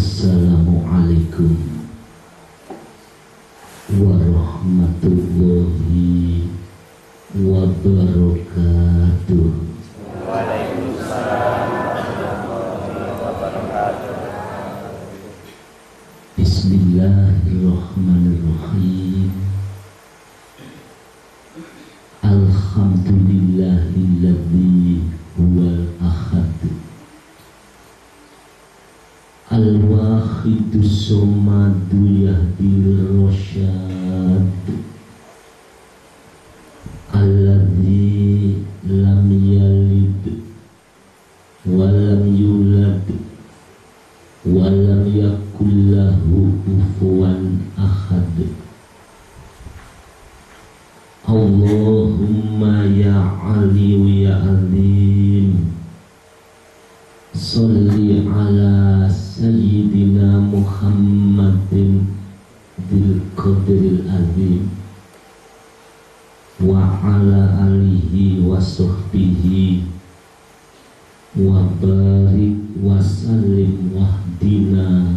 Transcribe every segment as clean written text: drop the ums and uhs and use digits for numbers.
Assalamualaikum warahmatullahi wabarakatuh. Waalaikumsalam warahmatullahi wabarakatuh. Bismillahirrahmanirrahim. Alhamdulillahilladzi huwal ahad al-wahidus somadu yahdil rosyad alladzi lam yalid walam yulad walam yakullahu kufuwan ahad. Allahumma ya aliyu ya azim, salli ala sayyidina Muhammadin bil qadril azim wa ala alihi wa sahbihi wa barik wa sallim wahdina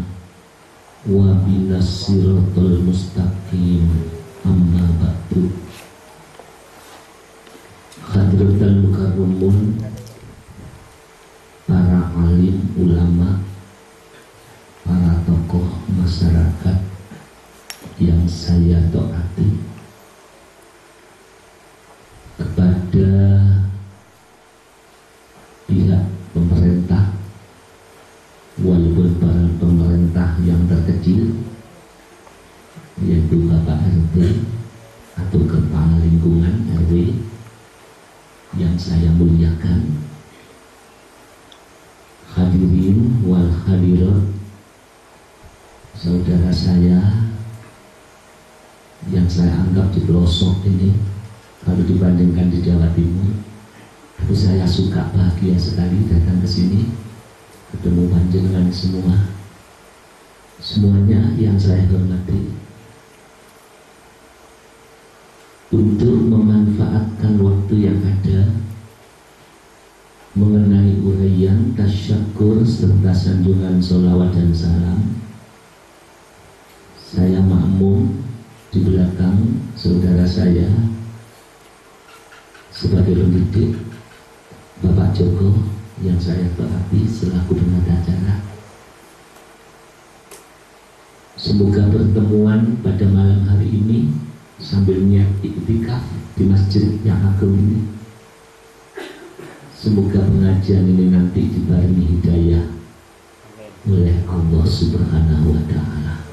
wa binas siratal mustaqim. Amma ba'du. Hadratul mukarramun, para alim ulama, para tokoh masyarakat yang saya taati, kepada pihak pemerintah, walaupun para pemerintah yang terkecil, yaitu Bapak RT atau Kepala Lingkungan RW yang saya muliakan, hadirin wal hadirat, saudara saya yang saya anggap di pelosok ini, kalau dibandingkan di Jawa Timur, tapi saya suka, bahagia sekali datang ke sini, ketemu panjenengan semua, semuanya yang saya hormati. Untuk memanfaatkan waktu yang ada mengenai uraian tasyakur serta sanjungan sholawat dan salam, saya makmum di belakang saudara saya sebagai pendidik, Bapak Joko, yang saya taati selaku penata acara. Semoga pertemuan pada malam hari ini sambil niat iktikaf di masjid yang agung ini, semoga pengajian ini nanti dibarengi hidayah oleh Allah Subhanahu wa Ta'ala,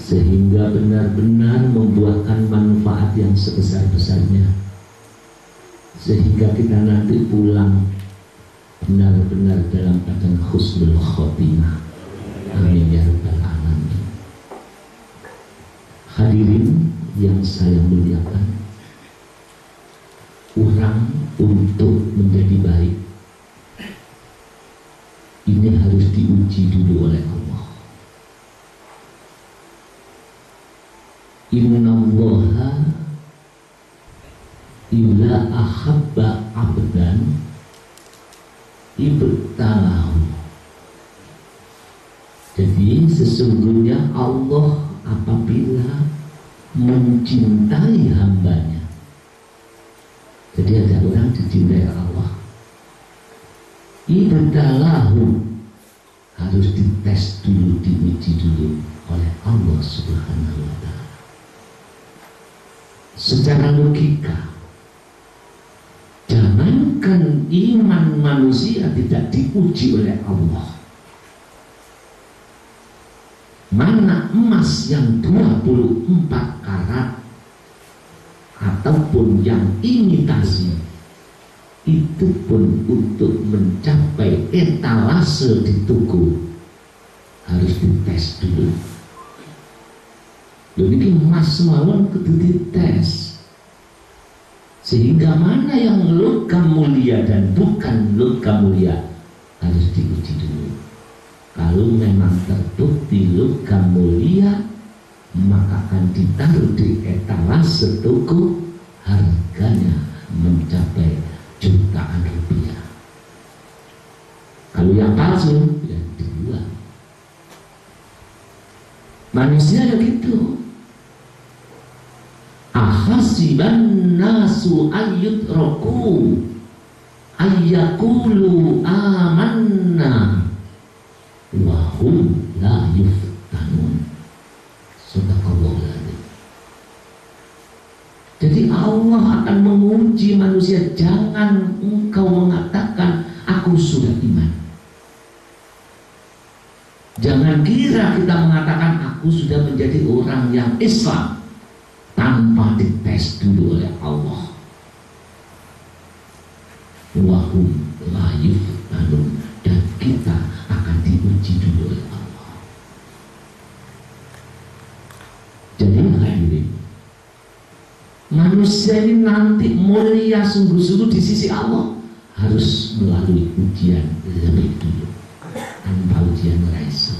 sehingga benar-benar membuahkan manfaat yang sebesar-besarnya, sehingga kita nanti pulang benar-benar dalam keadaan husnul khotimah. Amin ya rabbal alamin. Hadirin yang saya muliakan, orang untuk menjadi baik ini harus diuji dulu oleh Allah. Innallaha illa ahabba abdan ibtalahu. Jadi sesungguhnya Allah apabila mencintai hambanya, jadi ada orang dicintai Allah, ibtalahu, harus dites dulu, diuji dulu oleh Allah Subhanahu wa Ta'ala. Secara logika, jangankan iman manusia tidak diuji oleh Allah, mana emas yang 24 karat ataupun yang imitasi, itu pun untuk mencapai etalase di toko harus dites dulu. Jadi emas mawon kudu dites, sehingga mana yang logam mulia dan bukan logam mulia harus diuji dulu. Kalau memang terbukti logam mulia, maka akan ditaruh di etalase toko, harganya mencapai jutaan rupiah. Kalau yang palsu, ya Manusia ya gitu. Ahasiban nasu ayyutraku ayyakulu amanna wa hum la yuftanun. Sadaqallahu alazim. Jadi Allah akan menguji manusia. Jangan engkau mengatakan aku sudah iman. Jangan kira kita mengatakan aku sudah menjadi orang yang Islam tanpa dites dulu oleh Allah. Wahum la yuftanun, dan kita akan diuji dulu oleh Allah. Jadi hadirin, manusia ini nanti mulia sungguh-sungguh di sisi Allah harus melalui ujian lebih dulu. Tanpa ujian raiso.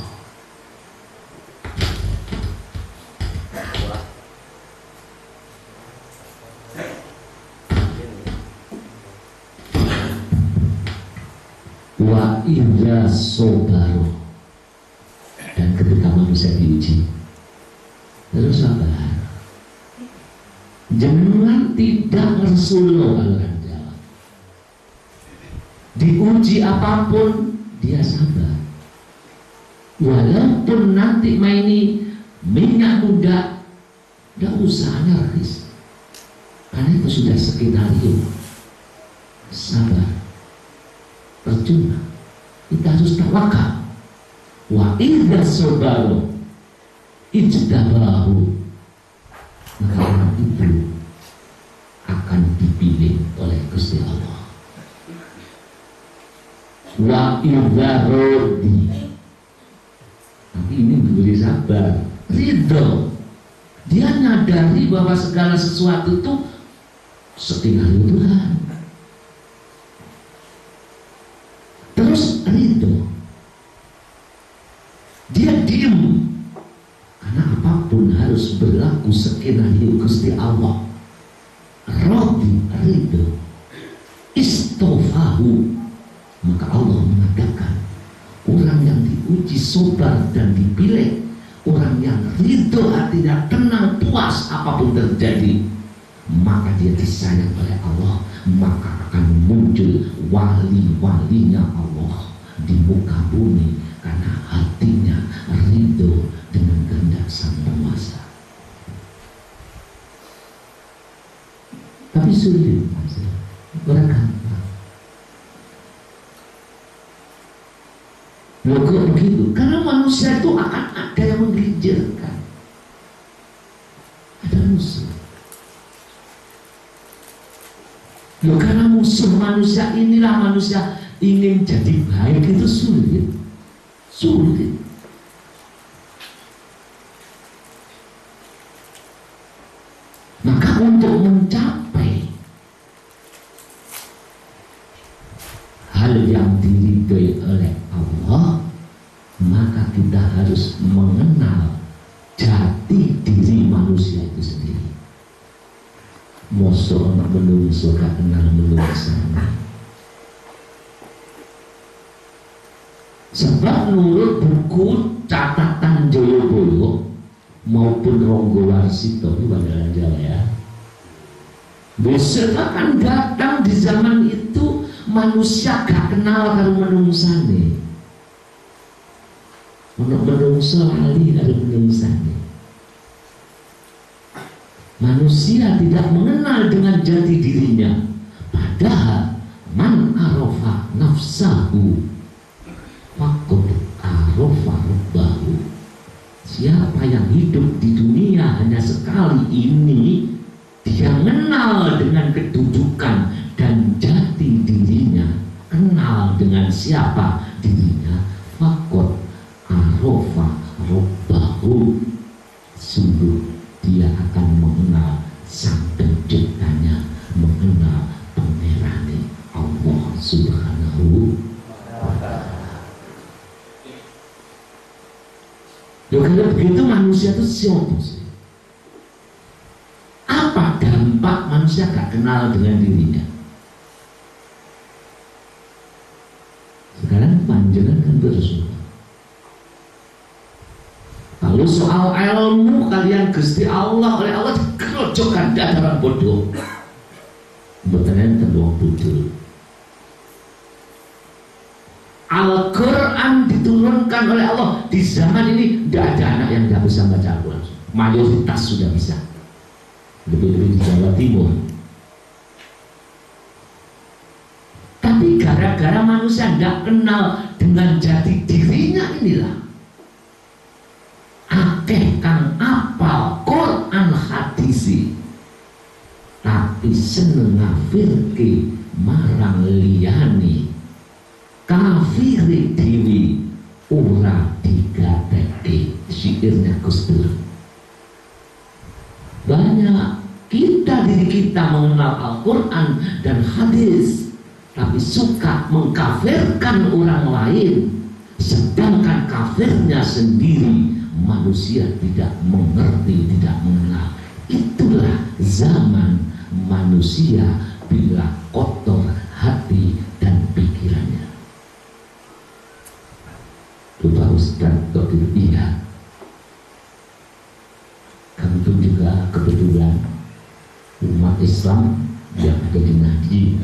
Wa idza sobaru, dan ketika manusia diuji terus sabar. Jangan tidak ngersulo kalau jawab. Diuji apapun dia sabar. Walaupun nanti maini minyak muda, tidak usah anarkis, karena itu sudah skenario. Sabar, percuma. Kita harus tawakal. Wa idza sabaru ijtabahu, maka orang itu akan dipilih oleh Gusti Allah. Wa idza rodi, tapi ini diberi sabar, ridho. Dia nyadari bahwa segala sesuatu itu skenario Tuhan. Terus ridho. Dia diem, karena apapun harus berlaku skenario Gusti Allah. Rodi, ridho. Istofahu, maka Allah mengatakan orang yang diuji sabar dan dipilih, orang yang ridho hatinya, tenang, puas apapun terjadi, maka dia disayang oleh Allah. Maka akan muncul wali-walinya Allah di muka bumi, karena hatinya ridho dengan kehendak Sang Penguasa. Tapi sulit, orang gampang. Loh kok begitu? Karena manusia itu akan ada yang menggelincirkan. Ada musuh. Loh karena musuh manusia inilah manusia ingin jadi baik itu sulit. Sulit. Maka untuk mencapai hal yang diridhoi oleh Allah, maka kita harus mengenal jati diri manusia itu sendiri. Mosok anak menungso gak kenal menungsane. Sebab menurut buku catatan Joyoboyo maupun Ronggo Warsito, itu bahasa Jawa ya, besok akan datang di zaman itu manusia gak kenal karo menungsane. Ono menungso lali karo menungsane. Manusia tidak mengenal dengan jati dirinya. Padahal man arofa nafsahu faqad arofa rabbahu. Siapa yang hidup di dunia hanya sekali ini, dia mengenal dengan kedudukan dan jati dirinya, kenal dengan siapa dirinya. Faqad arofa rabbahu, sungguh dia akan mengenal Sang Penciptanya, mengenal Pangerane Allah Subhanahu wa Ta'ala. Kalau begitu manusia itu siapa sih? Apa dampak manusia gak kenal dengan dirinya? Sekarang panjenengan kan bersyukur. Kalau soal ilmu kalian Gusti Allah oleh Allah kerojokan dadaran bodoh. Betulnya terlalu bodoh. Al-Quran diturunkan oleh Allah di zaman ini. Tidak ada anak yang tidak bisa baca Al-Quran. Mayoritas sudah bisa. Lebih-lebih di Jawa Timur. Tapi gara-gara manusia tidak kenal dengan jati dirinya inilah, akeh kang apal Quran hadisi tapi seneng ngafirke marang liyane, kafiri dewi ora digateke. Syairnya Gus Dur. Banyak diri kita mengenal Al-Quran dan hadis, tapi suka mengkafirkan orang lain, sedangkan kafirnya sendiri manusia tidak mengerti, tidak mengenal. Itulah zaman manusia bila kotor hati dan pikirannya. Lupa Ustaz Todir, iya. Kami pun juga kebetulan umat Islam yang ada di Nahdien.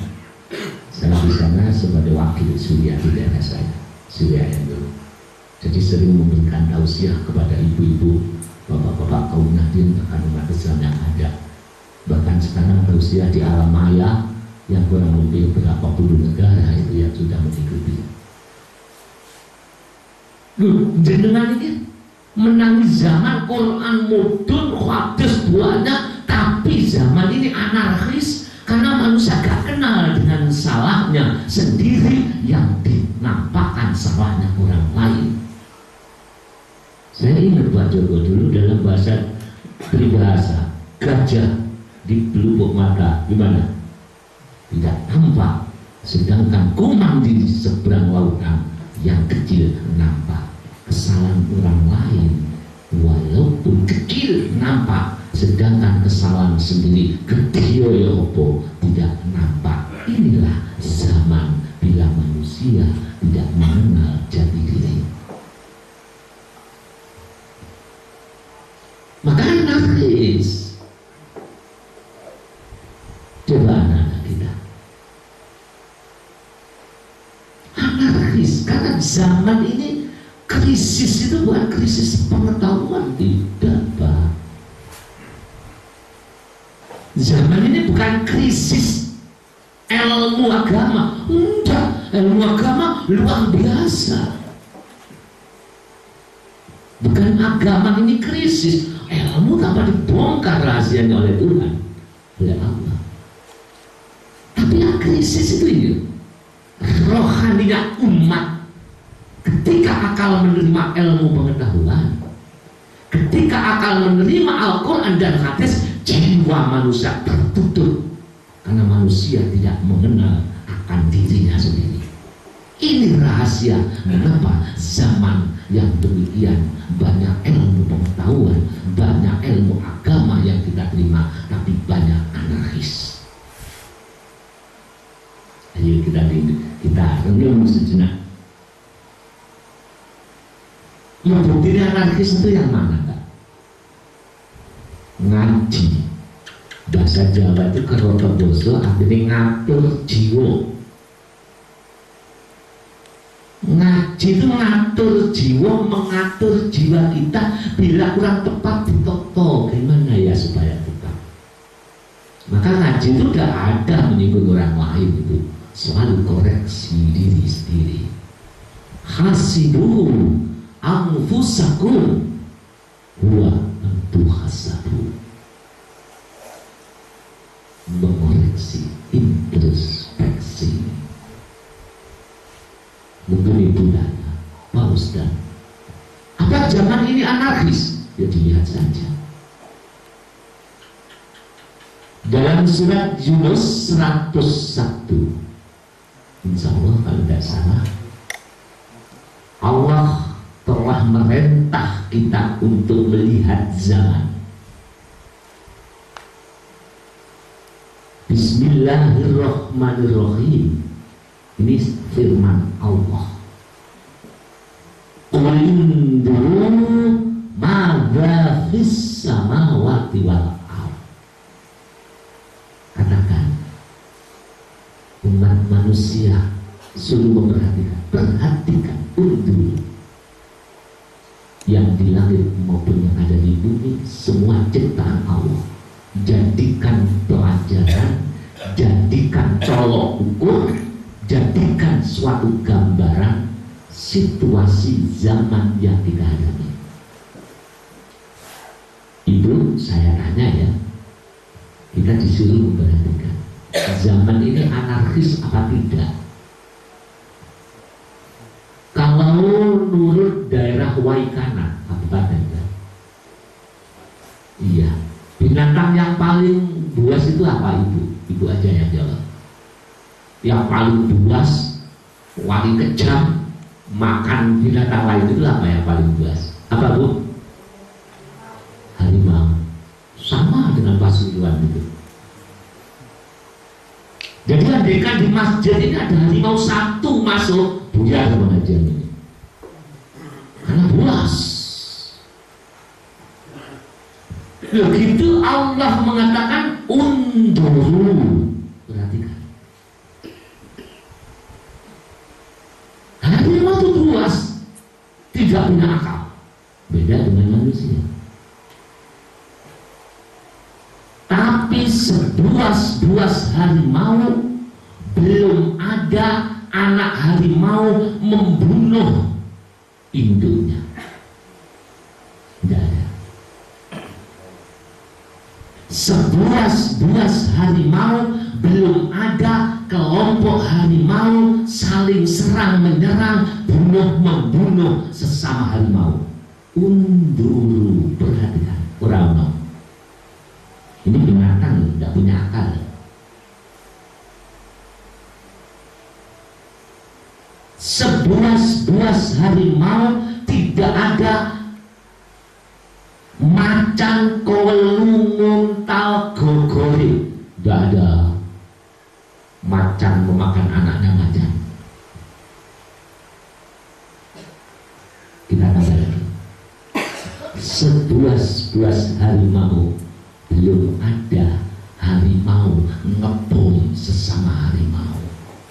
Saya di sana sebagai wakil Suriah di daerah saya, Suriah yang dulu. Jadi sering memberikan tausiah kepada ibu-ibu, bapak-bapak kaum Nahdien bahkan umat Islam yang ada. Bahkan sekarang tausiah di alam maya yang kurang lebih berapa puluh negara itu yang sudah mengikuti. Jenengan ini menangi zaman Quran mudun, hadis banyak, tapi zaman ini anarkis karena manusia gak kenal dengan salahnya sendiri yang dinampakkan salahnya orang lain. Saya ingat Pak Joko dulu dalam bahasa peribahasa, gajah di pelupuk mata gimana? Tidak nampak, sedangkan kuman di seberang lautan yang kecil nampak. Kesalahan orang lain walaupun kecil nampak, sedangkan kesalahan sendiri gede ya opo tidak nampak. Inilah zaman bila manusia tidak mengenal jati diri. Maka anarkis. Coba anak-anak kita anarkis karena zaman ini krisis itu bukan krisis pengetahuan, tidak Pak. Zaman ini bukan krisis ilmu agama, enggak, ilmu agama luar biasa. Bukan agama ini krisis, ilmu tanpa dibongkar rahasianya oleh Tuhan, oleh Allah. Tapi yang krisis itu ini rohaninya umat. Ketika akal menerima ilmu pengetahuan, ketika akal menerima Al-Quran dan hadis, jiwa manusia tertutup karena manusia tidak mengenal akan dirinya sendiri. Ini rahasia mengapa zaman yang demikian banyak ilmu pengetahuan, banyak ilmu agama yang kita terima, tapi banyak anarkis. Ayo kita renung sejenak. Yang bukti anarkis itu yang mana Kak? Ngaji. Bahasa Jawa itu kerotoboso artinya ngatur jiwa. Ngaji itu mengatur jiwa, mengatur jiwa kita. Bila kurang tepat ditoto, gimana ya supaya tepat. Maka ngaji itu tidak ada menyinggung orang lain, itu selalu koreksi diri sendiri. Hasibu anfusakum huwa antuhasabu. Mengoreksi, introspeksi. Mungkin itu dana Pak Ustaz. Apa zaman ini anarkis? Ya dilihat saja. Dalam surat Yunus 101, insya Allah kalau tidak salah, Allah telah merintah kita untuk melihat zaman. Bismillahirrahmanirrahim. Ini firman Allah. Qul induru ma fis samawati wal ardh. Katakan umat manusia, suruh perhatikan undur yang di langit maupun yang ada di bumi, semua ciptaan Allah. Jadikan pelajaran, jadikan colok ukur, jadikan suatu gambaran situasi zaman yang kita hadapi. Ibu, saya tanya ya, kita disuruh memperhatikan zaman ini anarkis apa tidak? Kalau menurut daerah Waikana, Kabupaten ya, iya, binatang yang paling buas itu apa ibu? Ibu aja yang jawab. Yang paling buas, paling kejam, makan binatang lain itu apa yang paling buas? Apa bu? Harimau. Sama dengan Pasuruan itu. Jadi andaikan di masjid ini ada harimau satu masuk, buyar pengajian ini. Karena buas. Begitu Allah mengatakan unduru. Perhatikan. Harimau itu buas, tidak punya akal. Beda dengan manusia. Tapi sebuas-buas harimau, belum ada anak harimau membunuh induknya. Tidak ada. Sebuas-buas harimau, belum ada kelompok harimau saling serang menyerang, membunuh sesama harimau. Unduru, perhatikan, orang. Ini binatang tidak punya akal. Sebuas-buas harimau, tidak ada macan kolungun tal gogori. Tidak ada macan memakan anaknya macan. Kita tambah lagi. Sebuas-buas harimau, belum ada harimau ngebom sesama harimau.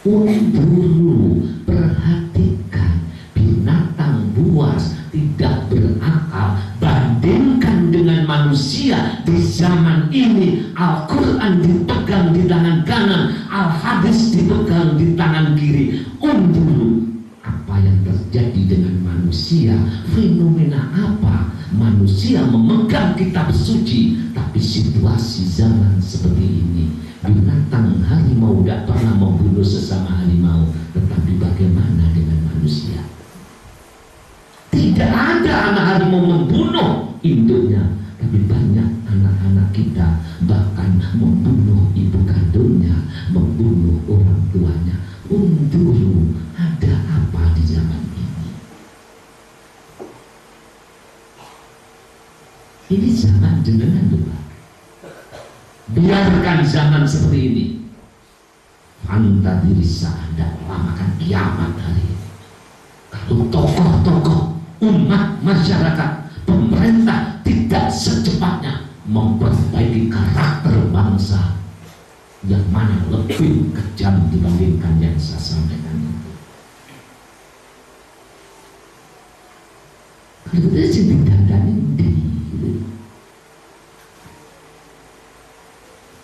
Unduru, perhatikan, binatang buas tidak berakal. Bandingkan dengan manusia di zaman ini. Al-Quran dipegang di tangan kanan, Al-Hadis dipegang di tangan kiri. Unduru, apa yang terjadi dengan manusia? Fenomena apa? Manusia memegang kitab suci, tapi situasi zaman seperti ini. Binatang harimau tidak pernah membunuh sesama harimau, tetapi bagaimana dengan manusia? Tidak ada anak harimau membunuh induknya, tapi banyak anak-anak kita bahkan membunuh ibu kandungnya, membunuh orang tuanya. Unduru, ada apa di zaman ini? Ini zaman jenengan juga. Biarkan zaman seperti ini. Anda diri sadar, lamakan kiamat hari ini. Kalau tokoh-tokoh umat masyarakat, pemerintah tidak secepatnya memperbaiki karakter bangsa, yang mana lebih kejam dibandingkan yang saya sampaikan itu. Kalau kita jadi dandani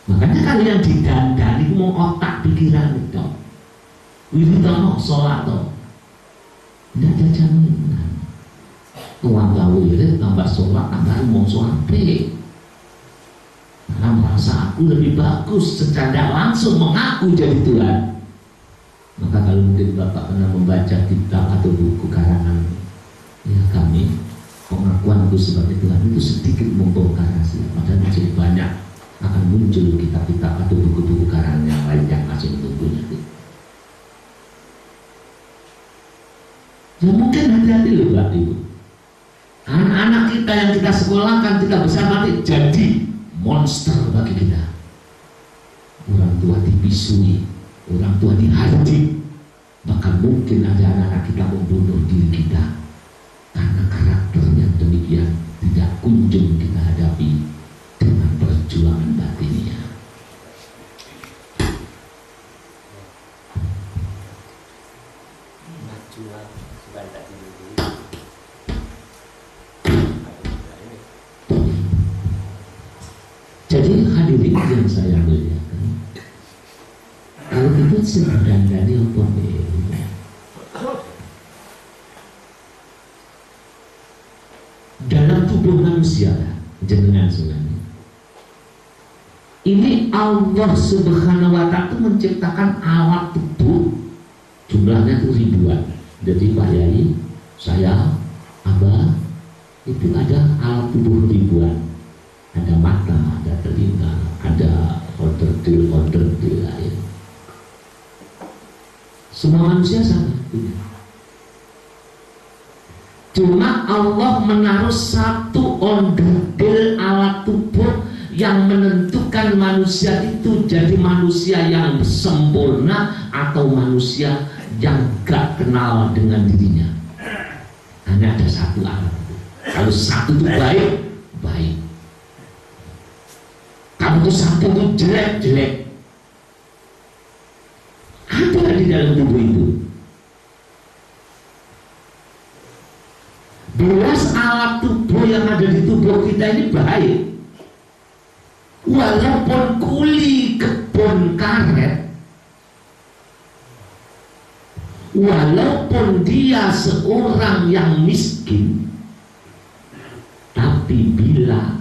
makanya kalau yang didandani mau otak pikiran itu wiritono sholat toh tidak ada jaminan. Tambah wirid, tambah sholat, tambah umum suape. Karena merasa aku lebih bagus, secara langsung mengaku jadi Tuhan. Maka kalau mungkin Bapak pernah membaca kitab atau buku karangan ya kami, pengakuanku sebagai Tuhan itu sedikit membongkar rahasia. Padahal masih banyak akan muncul kitab-kitab atau buku-buku karangan yang lain yang masih menunggu nanti. Ya mungkin hati-hati loh Pak Ibu. Anak-anak kita yang kita sekolahkan, kita besar nanti jadi monster bagi kita. Orang tua dipisui, orang tua dihardik, bahkan mungkin ada anak-anak kita membunuh diri kita karena karakternya demikian tidak kunjung kita Jadi hadirin yang saya muliakan, kalau kita sedang-sedang apa dalam tubuh manusia jenengan sungai. Ini Allah Subhanahu wa Ta'ala menciptakan alat tubuh jumlahnya itu ribuan. Jadi Pak Yai, saya, Abah, itu ada alat tubuh ribuan. Ada mata, ada telinga, ada onderdil lain. Semua manusia sama. Cuma Allah menaruh satu onderdil alat tubuh yang menentukan manusia itu jadi manusia yang sempurna atau manusia yang gak kenal dengan dirinya. Hanya ada satu alat. Kalau satu itu baik, baik. Kamu itu satu itu jelek. Ada di dalam tubuh itu. Belas alat tubuh yang ada di tubuh kita ini baik. Walaupun kuli kebun karet, walaupun dia seorang yang miskin, tapi bila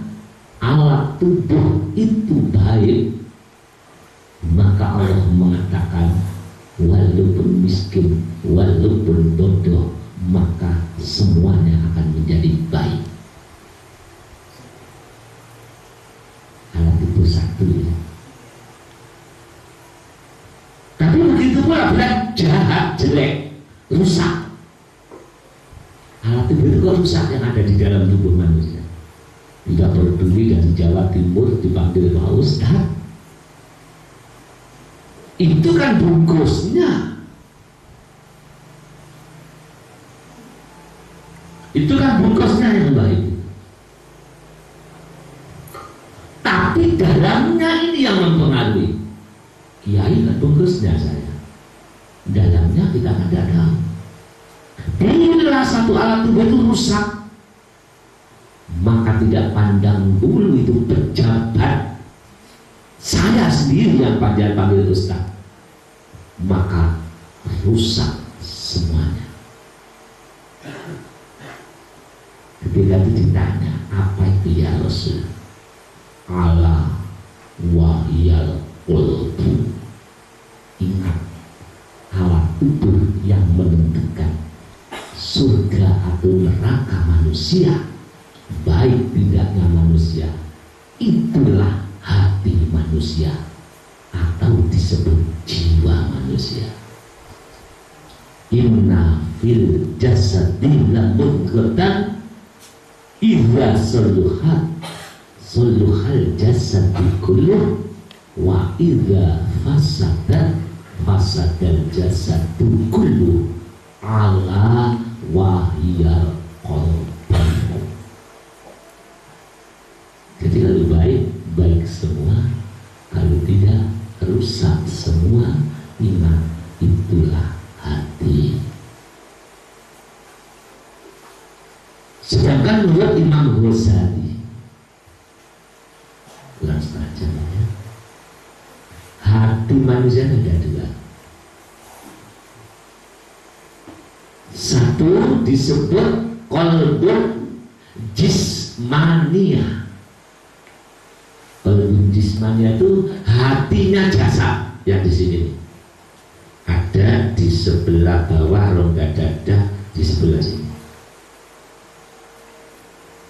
alat tubuh itu baik, maka Allah mengatakan walaupun miskin, walaupun bodoh, maka semuanya akan menjadi baik. Alat itu satu ya. Tapi begitu pula bila jahat, jelek, rusak, alat tubuh itu kok rusak yang ada di dalam tubuh manusia. Tidak peduli dari Jawa Timur dipanggil Pak Ustaz. Itu kan bungkusnya. Itu kan bungkusnya yang baik. Tapi dalamnya ini yang mempengaruhi. Kiai kan bungkusnya saya. Dalamnya kita tidak tahu. Bila satu alat tubuh itu rusak, maka tidak pandang bulu itu pejabat. Saya sendiri yang panggil Ustaz, maka rusak semuanya. Ketika itu ditanya, apa itu ya Rasul? Ala wahyal qulbu. Ingat, alat tubuh yang menentukan surga atau neraka manusia, baik tidaknya manusia, itulah hati manusia atau disebut jiwa manusia. Inna fil jasadi lamudghatan idza suluhal jasadi kulluh wa idza fasadal jasadu kulluh ala wahyal qalbu. Jadi kalau baik semua, kalau tidak rusak semua. Ingat, itulah hati. Sedangkan menurut Imam Ghazali, kurang setengah jam ya, hati manusia ada dua. Satu disebut qalbun jismaniyah. Qalbun jismaniyah itu hatinya jasad yang di sini. Ada di sebelah bawah rongga dada, di sebelah sini.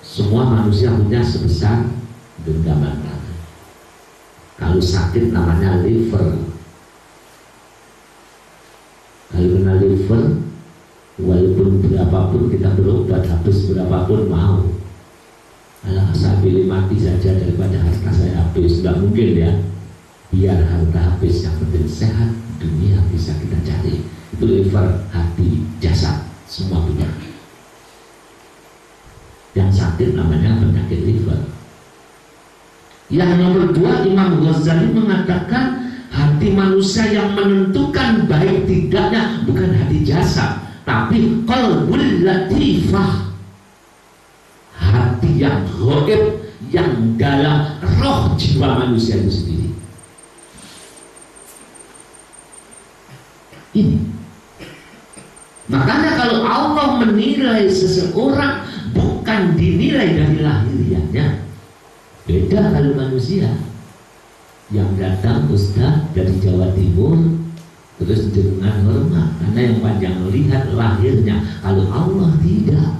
Semua manusia punya sebesar genggaman tangan. Kalau sakit namanya liver. Kalau kena liver, walaupun berapapun kita berobat, habis berapapun mau. Alah, saya pilih mati saja daripada harta saya habis. Tidak mungkin ya. Biar harta habis, yang penting sehat, dunia bisa kita cari. Itu liver, hati, jasad, semua punya. Yang sakit namanya penyakit liver. Yang nomor dua, Imam Ghazali mengatakan hati manusia yang menentukan baik tidaknya bukan hati jasad, Tapi qalbul latifah, hati yang ghaib, yang dalam roh jiwa manusia itu sendiri. Ini makanya kalau Allah menilai seseorang bukan dinilai dari lahiriahnya. Beda kalau manusia yang datang ustaz dari Jawa Timur terus dengan hormat karena yang panjang melihat lahirnya. Kalau Allah tidak.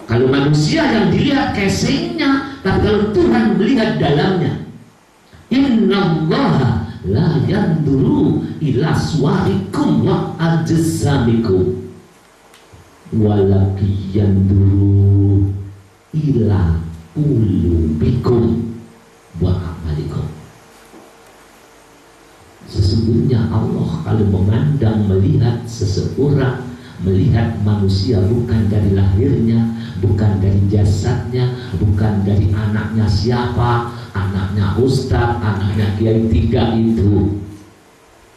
Kalau manusia yang dilihat casingnya, tapi kalau Tuhan melihat dalamnya. Innallaha la yanduru ila suwarikum wa ajsamikum walaki yanduru ila qulubikum wa amalikum. Sesungguhnya Allah kalau memandang, melihat seseorang, melihat manusia bukan dari lahirnya, bukan dari jasadnya, bukan dari anaknya siapa, anaknya ustaz, anaknya kiai, tiga itu.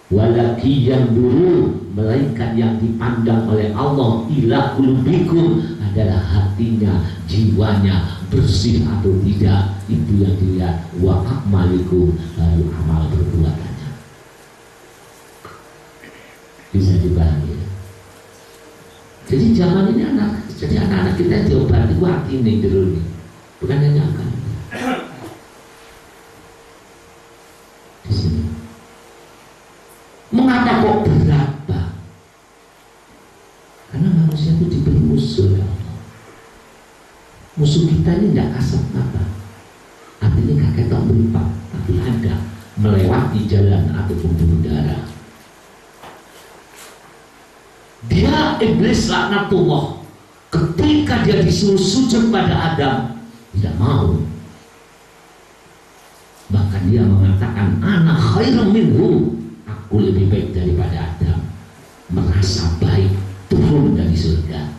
Walaki yang dulu, melainkan yang dipandang oleh Allah ila qulubikum adalah hatinya, jiwanya bersih atau tidak, itu yang dilihat. Wa amalikum, lalu amal perbuatannya. Bisa dibagi. Jadi zaman ini anak-anak kita diobati hati ini dulu nih, bukan hanya akan. Di sini. Mengapa kok berat, Pak? Karena manusia itu diberi musuh ya Allah. Musuh kita ini tidak kasat mata, artinya gak ketok beripak, tapi ada melewati jalan ataupun di udara. Dia iblis laknatullah, ketika dia disuruh sujud pada Adam tidak mau, bahkan dia mengatakan ana khairum minhu, aku lebih baik daripada Adam. Merasa baik, turun dari surga.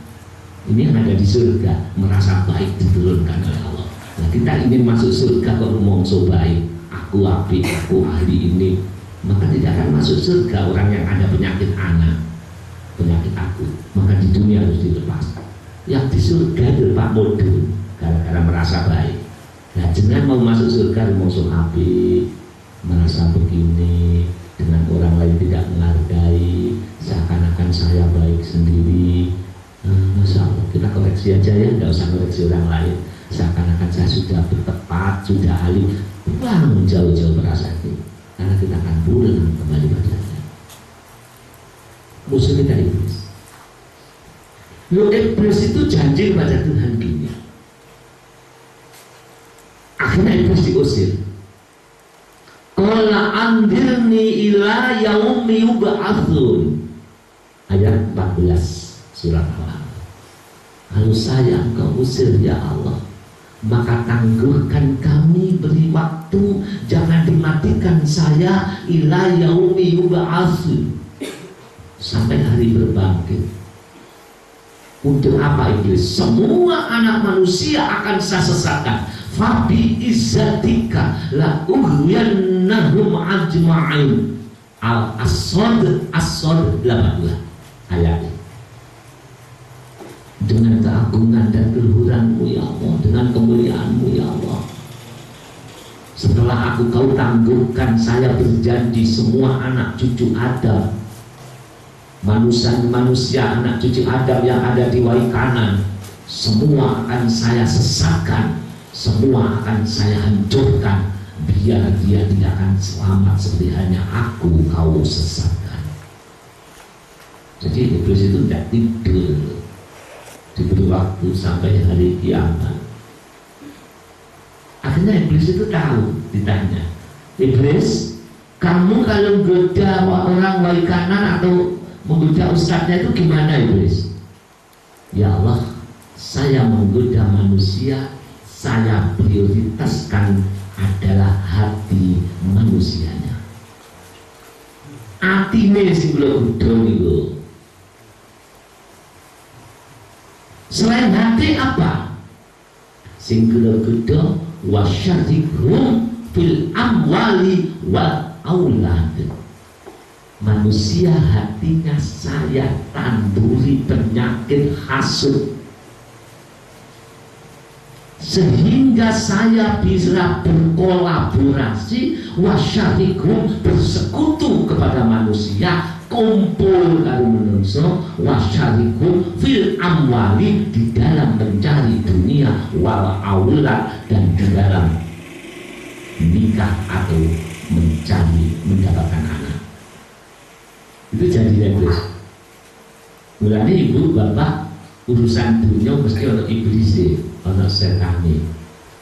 Ini yang ada di surga, merasa baik diturunkan oleh Allah. Nah, kita ingin masuk surga kok ngomong so baik, aku apik, aku ahli ini, maka tidak akan masuk surga orang yang ada penyakit anak, penyakit aku, maka di dunia harus dilepas. Yang di surga dilepas modul gara-gara merasa baik. Nah, jangan mau masuk surga mau so apik, merasa begini, dengan orang lain tidak menghargai, seakan-akan saya baik sendiri. Masya Allah, kita koreksi aja ya, nggak usah koreksi orang lain. Seakan-akan saya sudah bertepat, sudah alim, buang jauh-jauh perasaan itu, karena kita akan pulang kembali padanya. Musuh kita iblis. Lo iblis itu janji pada Tuhan gini. Akhirnya iblis diusir. Qala andirni ila yaumi yub'atsun. Ayat 14 surat Al-An'am. Kalau saya engkau usir ya Allah, maka tangguhkan kami, beri waktu, jangan dimatikan saya ila yaumi yub'atsun, sampai hari berbangkit. Untuk apa iblis? Semua anak manusia akan saya sesatkan. Fabi izzatika la ughwiyannahum ajma'in. Al-Asad 82 ayat. Dengan keagungan dan keluhuranmu ya Allah, dengan kemuliaanmu ya Allah, setelah aku kau tangguhkan, saya berjanji semua anak cucu Adam, manusia anak cucu Adam yang ada di waris kanan, semua akan saya sesatkan, semua akan saya hancurkan, biar dia tidak akan selamat seperti hanya aku kau sesatkan. Jadi iblis itu tidak tidur, diberi waktu sampai hari kiamat. Akhirnya iblis itu tahu, ditanya, iblis, kamu kalau goda orang waris kanan atau menggoda ustadznya itu gimana iblis? Ya Allah, saya menggoda manusia, saya prioritaskan adalah hati manusianya. Atine sing kula godha niku. Selain hati apa? Sing kula godha wasyarikhum fil amwali wal aulad. manusia hatinya saya tanduri penyakit hasud, sehingga saya bisa berkolaborasi wasyarikum, bersekutu kepada manusia, kumpul karo menungso, wasyarikum fil amwali, di dalam mencari dunia, wal aulad, dan di dalam nikah atau mencari mendapatkan anak. Itu jadi terus. Mulanya ibu bapak urusan dunia mesti ada iblis, ada setan.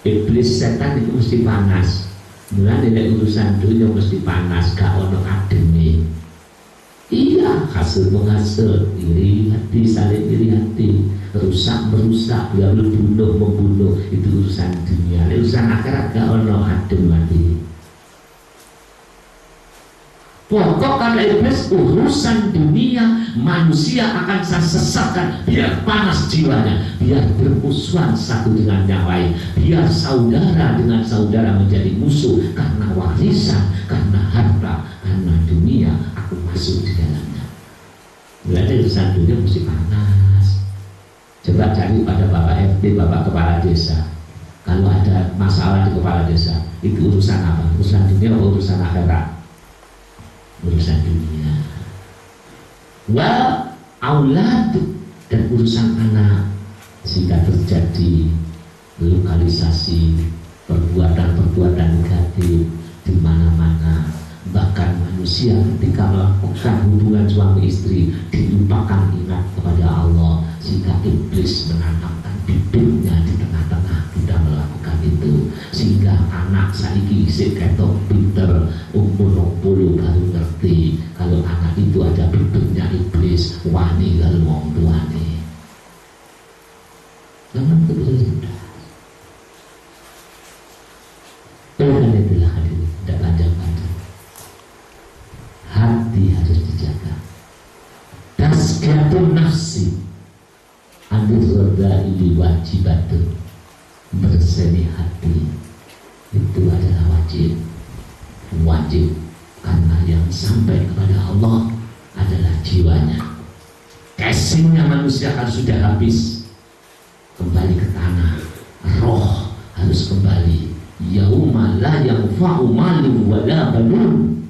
Iblis setan itu mesti panas. Mulanya urusan dunia mesti panas, gak ada ademe. Iya, hasil menghasil, iri hati, saling iri hati, rusak merusak, lalu bunuh membunuh, itu urusan dunia. Urusan akhirat gak ada adem hati. Pokok kata iblis, urusan dunia manusia akan saya sesatkan biar panas jiwanya, biar bermusuhan satu dengan yang lain, biar saudara dengan saudara menjadi musuh karena warisan, karena harta, karena dunia. Aku masuk di dalamnya. Berarti urusan dunia mesti panas. Coba cari pada bapak RT, bapak kepala desa. Kalau ada masalah di kepala desa, itu urusan apa? Urusan dunia atau urusan akhirat? Urusan dunia. Wa aulad, dan urusan anak, sehingga terjadi lokalisasi perbuatan-perbuatan negatif di mana-mana. Bahkan manusia ketika melakukan hubungan suami istri dilupakan ingat kepada Allah, sehingga iblis menanamkan bibitnya di tengah-tengah kita melakukan itu, sehingga anak saiki isih ketok pinter, umur 20 baru ngerti kalau anak itu ada bibitnya iblis, wani kalau wong tuane. Jangan terus-terus. Oleh itulah hadirin, tidak panjang-panjang. Hati harus dijaga. Tazkiyatun nafsi anir radha'i wajibatun, berseni hati itu adalah wajib karena yang sampai kepada Allah adalah jiwanya. Casingnya manusia harus sudah habis, kembali ke tanah. Roh harus kembali. Yauma la yanfa'u malun wala banun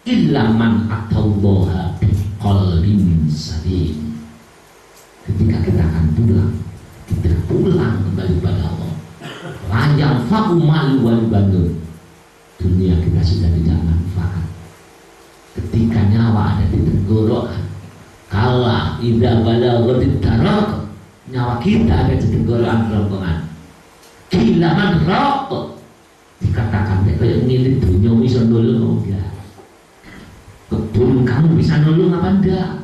illa man atallaha biqalbin salim. Ketika kita akan pulang kembali pada Allah, la yanfa'u malun wala banun, dunia kita sudah tidak manfaat. Ketika nyawa ada di tenggorokan, kala idza balaghatit tarak, nyawa kita ada di tenggorokan kerongkongan. Kilaman rok, dikatakan kayak ngilit dunia bisa nolong enggak? Kebun kamu bisa nolong apa enggak?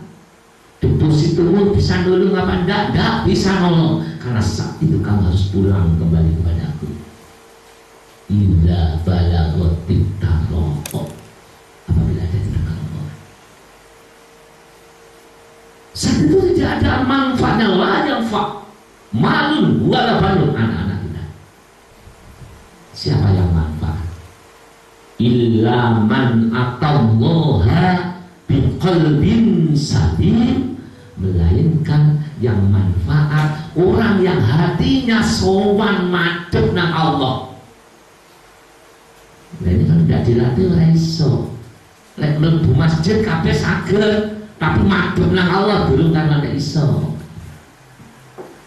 Depositomu bisa nolong apa enggak? Enggak bisa nolong, karena saat itu kamu harus pulang kembali kepada aku. Idza balaghatit tarak, apabila ada di tengah Allah. Saat itu tidak ada manfaatnya, la yanfa malun wala banun, anak-anak kita. Siapa yang manfaat? Illa man atallaha biqalbin salim, melainkan yang manfaat orang yang hatinya sowan madhep nang Allah. Nah, ini kan tidak dilatih ora iso. Lek mlebu masjid kabeh saged, tapi madhep nang Allah durung kan ora iso.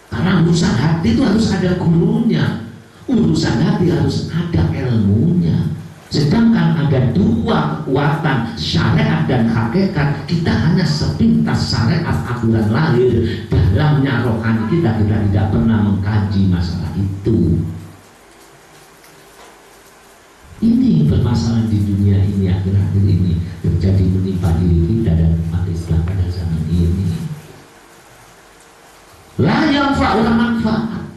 Karena urusan hati itu harus ada gurunya. Urusan hati harus ada ilmunya. Sedangkan ada dua kekuatan, syariat dan hakikat. Kita hanya sepintas syariat aturan lahir, dalamnya rohani kita tidak pernah mengkaji masalah itu. Ini permasalahan di dunia ini akhir-akhir ini terjadi menimpa diri kita dan umat Islam pada zaman ini. La yanfa' orang manfaat,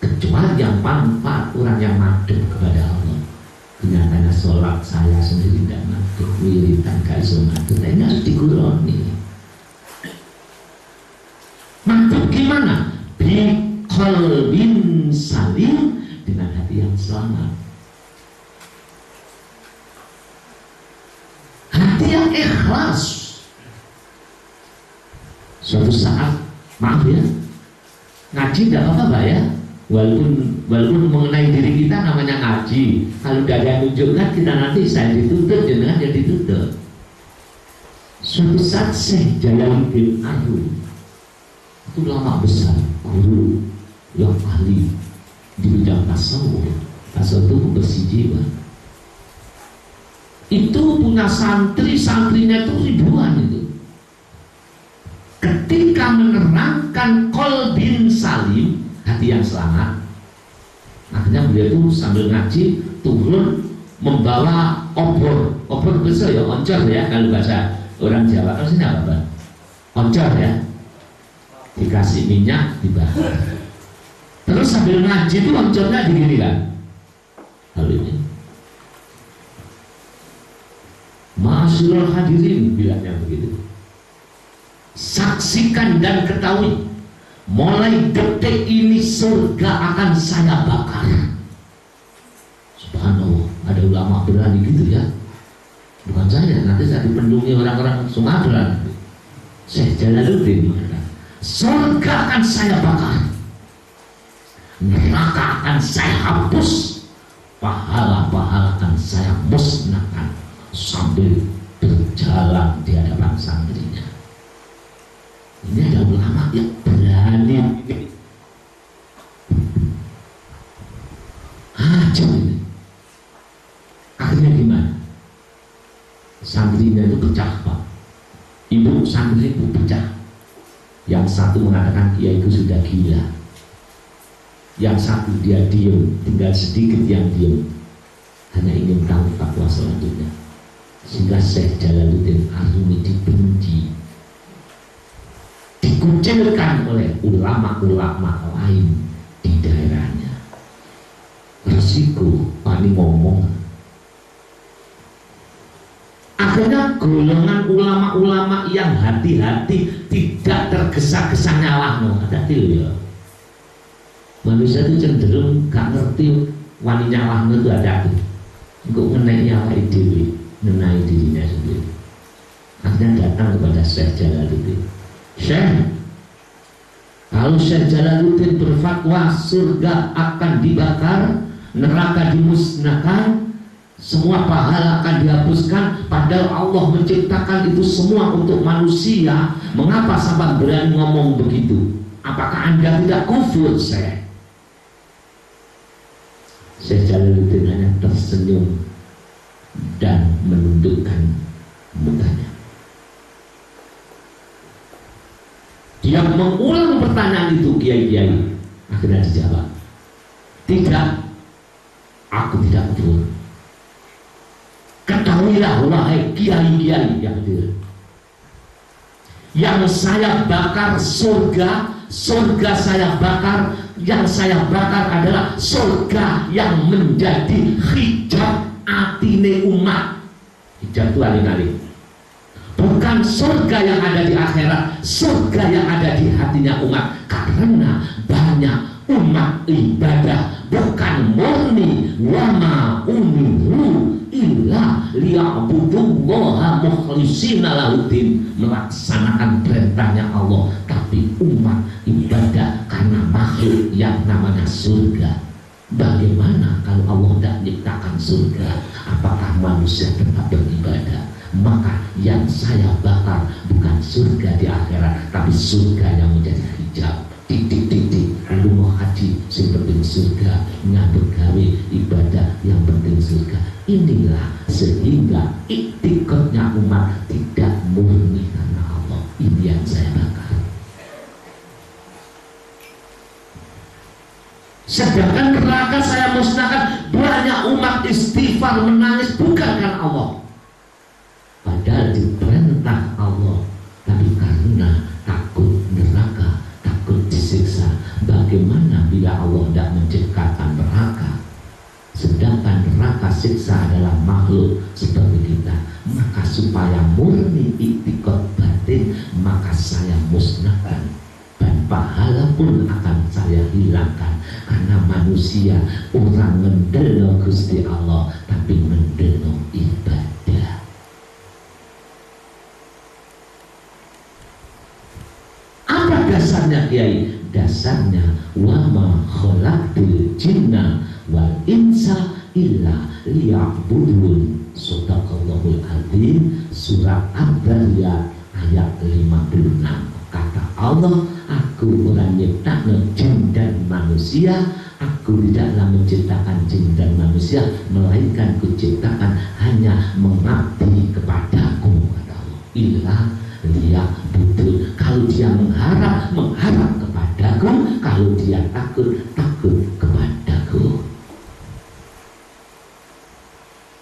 kecuali yang manfaat orang yang madhep kepada Allah. Kenyataannya sholat saya sendiri tidak madhep, wiridan gak iso madhep, ini harus diguroni. Madhep gimana? Biqalbin salim, dengan hati yang selamat. Hati yang ikhlas. Suatu saat, maaf ya, ngaji tidak apa-apa Pak ya, walaupun mengenai diri kita namanya ngaji. Kalau tidak ada yang menunjukkan, kita nanti saya dituntut, jangan yang dituntut. Suatu saat Syekh Jalaluddin Arumi itu lama besar, guru yang ahli di bidang tasawuf. Tasawuf itu bersih jiwa. Itu punya santri-santrinya itu ribuan itu. Ketika menerangkan qalbin salim, hati yang selamat, akhirnya beliau itu sambil ngaji turun membawa obor besar ya, oncor ya kalau bahasa orang Jawa. Kalau sini apa? Oncor ya, dikasih minyak dibakar. Terus sambil ngaji itu oncornya digini kan, hal ini. Ma'asyiral hadirin, bilangnya begitu. Saksikan dan ketahui, mulai detik ini surga akan saya bakar. Subhanallah, ada ulama berani gitu ya. Bukan saya, nanti saya dipendungi orang-orang Sumatera. Syekh Jalaluddin, surga akan saya bakar, neraka akan saya hapus, pahala-pahala akan saya musnahkan, sambil berjalan di hadapan santrinya. Ini ada ulama yang berani. Aja ini. Akhirnya gimana? Santrinya itu pecah Pak. Ibu santri itu pecah. Yang satu mengatakan kiai itu sudah gila. Yang satu dia diem, tinggal sedikit yang diem, hanya ingin tahu fatwa selanjutnya. Sehingga Syekh Jalaluddin Arumi dibenci, dikucilkan oleh ulama-ulama lain di daerahnya. Resiko paling ngomong. Akhirnya golongan ulama-ulama yang hati-hati, tidak tergesa-gesa nyalahno. Hati-hati ya. Manusia itu cenderung gak ngerti wani nyalahno itu ada tuh. Untuk ngenai nyalai diri, mengenai dirinya sendiri. Akhirnya datang kepada Syekh Jalaluddin. Syekh, kalau Syekh Jalaluddin berfatwa surga akan dibakar, neraka dimusnahkan, semua pahala akan dihapuskan, padahal Allah menciptakan itu semua untuk manusia, mengapa sampai berani ngomong begitu? Apakah Anda tidak kufur, Syekh? Syekh Jalaluddin hanya tersenyum dan menundukkan mukanya. Dia mengulang pertanyaan itu, kiai-kiai. Akhirnya dijawab, tidak, aku tidak kufur. Ketahuilah wahai kiai-kiai yang hadir, yang saya bakar surga, surga saya bakar. Yang saya bakar adalah surga yang menjadi hijab atine umat. Hijab itu alih-alih, bukan surga yang ada di akhirat, surga yang ada di hatinya umat. Karena banyak umat ibadah bukan murni, wama umiru illa liya'budullaha mukhlishina lahuddin, melaksanakan perintahnya Allah, tapi umat ibadah karena makhluk yang namanya surga. Bagaimana kalau Allah tidak menciptakan surga? Apakah manusia tetap beribadah? Maka yang saya bakar bukan surga di akhirat, tapi surga yang menjadi hijab. Titik-titik lu mau haji yang penting surga, nyambut gawe ibadah yang penting surga. Inilah sehingga iktikadnya umat tidak murni karena Allah. Ini yang saya bakar. Sedangkan neraka saya musnahkan. Banyak umat istighfar menangis bukan karena Allah, padahal diperintah Allah, tapi karena takut neraka, takut disiksa. Bagaimana bila Allah tidak menciptakan neraka, sedangkan neraka siksa adalah makhluk seperti kita? Maka supaya murni iktikad batin, maka saya musnahkan, dan pahala pun akan saya hilangkan. Karena manusia orang mendelok Gusti Allah, tapi mendelok ibadah. Apa dasarnya Kiai? Dasarnya wa ma khalaqtul jinna wal insa illa liya'budun. Shadaqallahul azim. Surat Ad-Dzariyat ayat 56. Kata Allah, aku orang nyiptakno jin dan manusia. Aku tidaklah menciptakan jin dan manusia, melainkan kuciptakan hanya mengabdi kepadaku. Kata Allah, illa liya'budun. Kalau dia mengharap kepadaku. Kalau dia takut kepadaku.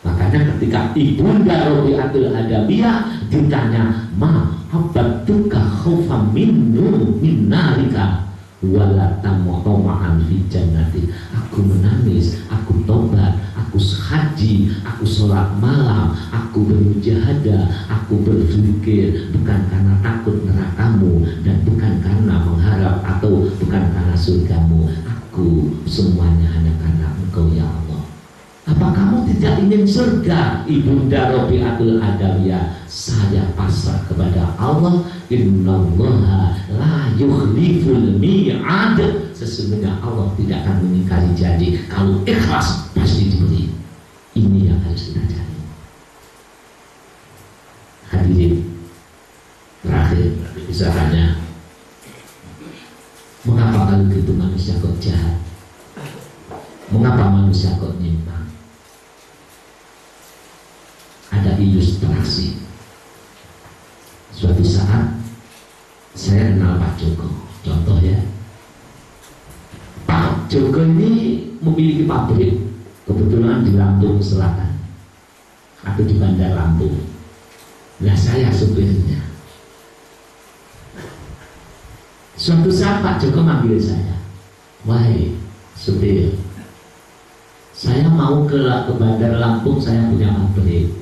Makanya ketika Ibunda Rabi'atul Adawiyah ditanya, ma habbatuka khaufan minnu minnarika wala tamu'an fi jannati. Aku menangis, aku tobat, aku haji, aku sholat malam, aku bermujahadah, aku berzikir bukan karena takut nerakamu dan bukan karena mengharap atau bukan karena surgamu. Aku semuanya hanya karena Engkau ya Allah. Apa kamu tidak ingin surga? Ibunda Rabi'atul Adawiyah, saya pasrah kepada Allah. Innallaha la yukhliful mi'ad. Sesungguhnya Allah tidak akan mengingkari janji. Kalau ikhlas pasti diberi. Ini yang harus kita cari. Hadirin, terakhir bisa tanya, mengapa kalau gitu manusia kok jahat? Mengapa manusia kok nyimpang? Ada ilustrasi. Suatu saat saya kenal Pak Joko, contoh ya. Pak Joko ini memiliki pabrik, kebetulan di Lampung Selatan atau di Bandar Lampung. Nah, saya supirnya. Suatu saat Pak Joko manggil saya, wahai supir, saya mau ke Bandar Lampung, saya punya pabrik.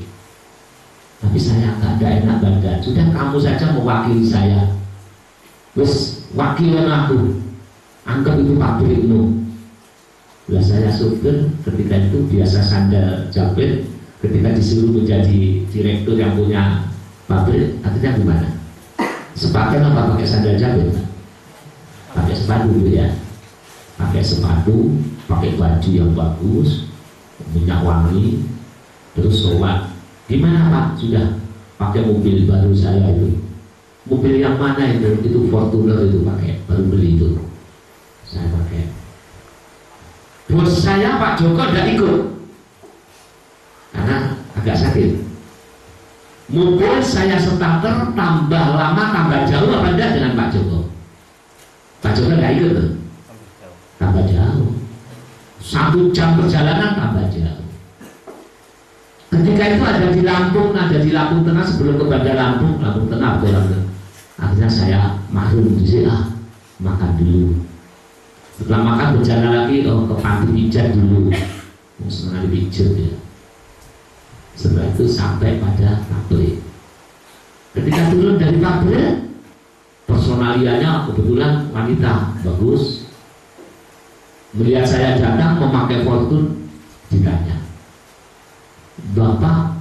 Tapi saya nggak enak badan. Sudah kamu saja mewakili saya. Wes wakilan aku. Anggap itu pabrikmu. Lah saya supir ketika itu biasa sandal jepit. Ketika disuruh menjadi direktur yang punya pabrik, akhirnya gimana? Sepakat apa pakai sandal jepit? Pakai sepatu ya. Pakai sepatu, pakai baju yang bagus, minyak wangi, terus sholat. Gimana Pak? Sudah pakai mobil baru saya itu. Mobil yang mana itu? Itu Fortuner itu pakai, baru beli itu. Saya pakai. Bos saya Pak Joko tidak ikut karena agak sakit. Mobil saya starter tambah lama tambah jauh apa enggak dengan Pak Joko? Pak Joko tidak ikut tuh. Tambah jauh. 1 jam perjalanan tambah jauh. Ketika itu ada di Lampung Tengah sebelum ke Bandar Lampung Tengah betul. Akhirnya saya mahrum di sini, makan dulu. Setelah makan berjalan lagi ke panti pijat dulu, senang dipijat ya. Setelah itu sampai pada pabrik. Ketika turun dari pabrik, personalianya kebetulan wanita bagus. Melihat saya datang memakai Fortune, ditanya, Bapak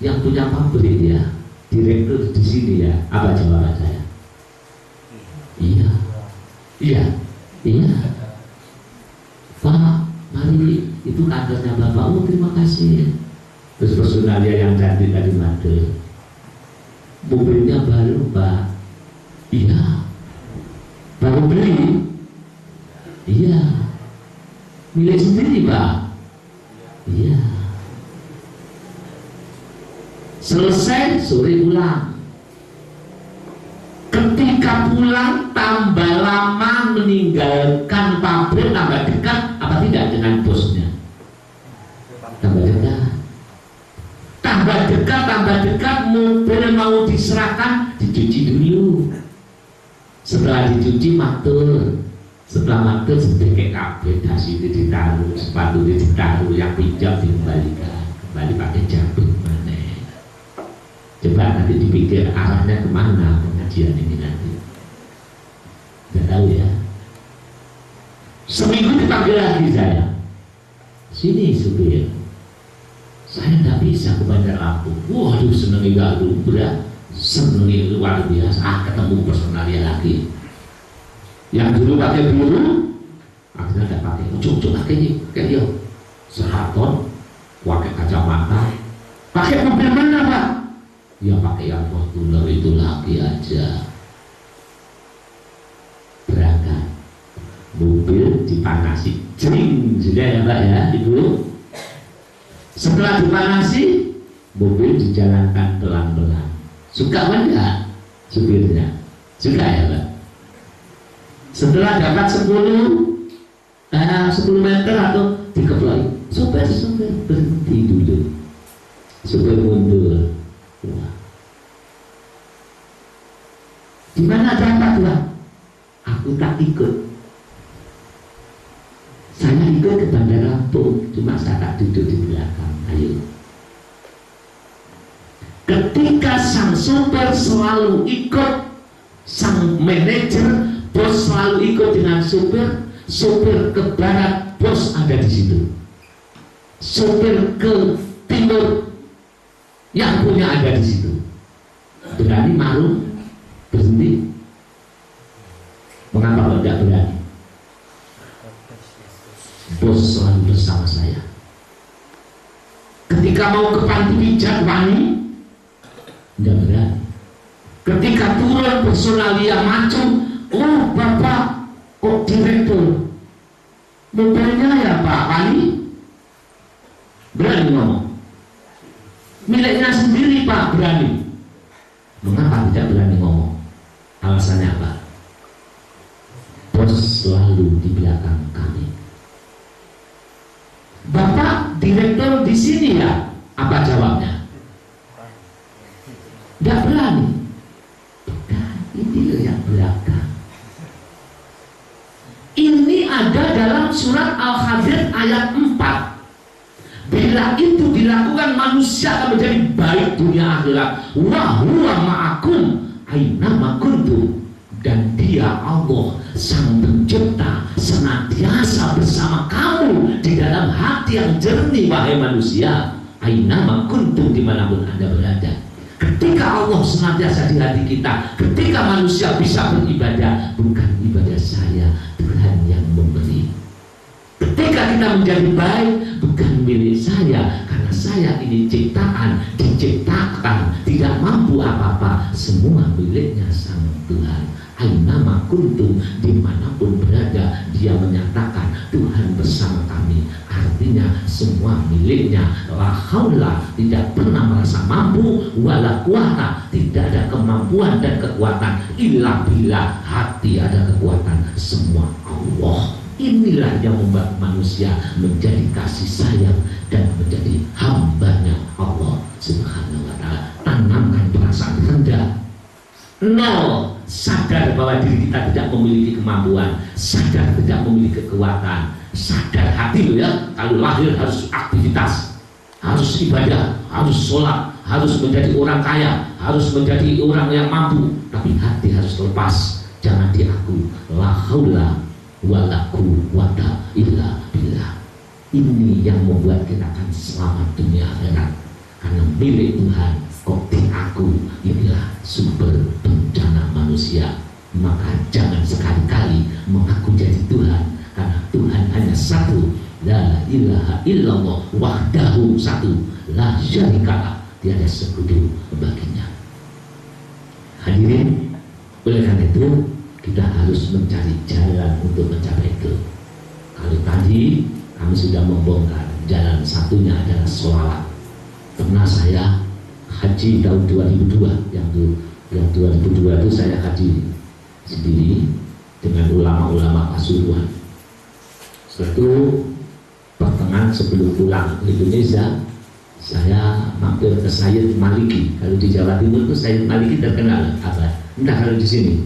yang punya pabrik ya, direktur di sini ya? Apa jawaban saya? Iya. Pak, mari itu kantornya Bapak. Oh, terima kasih. Terus personalia yang cantik tadi madel. Mobilnya baru Pak. Iya. Baru beli. Iya. Milik sendiri Pak. Iya. Selesai, sore pulang. Ketika pulang, tambah lama meninggalkan pabrik, tambah dekat apa tidak dengan bosnya? Tambah dekat, mobil mau diserahkan, dicuci dulu. Setelah dicuci, matur. Setelah matur, sedikit kabel, dasi ini ditaruh, sepatu ini ditaruh, yang pinjam dikembalikan. Kembali pakai jabut mana? Coba nanti dipikir arahnya kemana pengajian ini nanti. Tidak tahu ya. Seminggu dipanggil lagi saya. Sini supir. Saya tidak bisa ke Bandar Lampung. Waduh, seneng gaduh berat. Seni luar biasa, ketemu personalia lagi. Yang dulu pakai biru, akhirnya tidak pakai. Ujung-ujung pakai yo sepatu, pakai kacamata. Pakai mobil mana Pak? Ya pakai yang Fortuner itu lagi aja. Berangkat, mobil dipanasi, jering sudah ya Pak ya Ibu. Setelah dipanasi, mobil dijalankan pelan-pelan. Suka enggak supirnya? Suka ya Pak? Setelah dapat 10 meter atau dikeploi, sopir berhenti dulu. Supir mundur. Wah. Gimana dapat Pak? Aku tak ikut. Saya ikut ke Bandar Lampung, cuma saya tak duduk di belakang. Ayo. Ketika sang sopir selalu ikut, sang manajer, bos selalu ikut dengan sopir. Sopir ke barat, bos ada di situ. Sopir ke timur, yang punya ada di situ. Berani malu berhenti? Mengapa kalau tidak berani? Bos selalu bersama saya. Ketika mau ke panti pijat wani, tidak berani. Ketika turun personalia macam, oh Bapak kok direktur, mobilnya ya Pak Wani, berani ngomong. Miliknya sendiri Pak, berani. Mengapa tidak berani ngomong? Alasannya apa? Bos selalu di belakang kami. Bapak direktur di sini ya? Apa jawabnya? Tidak berani. Bukan, ini yang belakang. Ini ada dalam surat Al-Hadir ayat 4. Bila itu dilakukan, manusia akan menjadi baik dunia akhirat. Wa huwa ma'akum aina ma kuntum. Dan dia Allah sang pencipta senantiasa bersama kamu di dalam hati yang jernih wahai manusia. Aina ma kuntum, dimanapun Anda berada. Ketika Allah senantiasa di hati kita, ketika manusia bisa beribadah, bukan ibadah saya, Tuhan yang memberi. Ketika kita menjadi baik, bukan milik saya, karena saya ini ciptaan, diciptakan, tidak mampu apa-apa, semua miliknya sang Tuhan. Aina ma kuntum, dimanapun berada, dia menyatakan Tuhan bersama kami. Artinya semua miliknya. La haula, tidak pernah merasa mampu, wala quwata, tidak ada kemampuan dan kekuatan, illa billah, hati ada kekuatan, semua Allah. Inilah yang membuat manusia menjadi kasih sayang dan menjadi hambanya Allah Subhanahu wa ta'ala. Tanamkan perasaan rendah, nol, sadar bahwa diri kita tidak memiliki kemampuan, sadar tidak memiliki kekuatan, sadar hati ya, kalau lahir harus aktivitas, harus ibadah, harus sholat, harus menjadi orang kaya, harus menjadi orang yang mampu, tapi hati harus lepas, jangan diaku. La haula wala quwwata illa billah. Ini yang membuat kita akan selamat dunia akhirat, karena milik Tuhan. Kok diaku, inilah sumber bencana manusia. Maka jangan sekali-kali mengaku jadi Tuhan, karena Tuhan hanya satu. La ilaha illallah wahdahu, satu, la syarikalah, tiada sekutu baginya. Hadirin, oleh karena itu kita harus mencari jalan untuk mencapai itu. Kalau tadi kami sudah membongkar, jalan satunya adalah sholawat. Pernah saya haji tahun 2002, yang 2002 itu saya haji sendiri dengan ulama-ulama Pasuruan. Suatu pertengahan sebelum pulang ke Indonesia, saya mampir ke Sayyid Maliki. Kalau di Jawa Timur itu Sayyid Maliki terkenal apa? Entah kalau di sini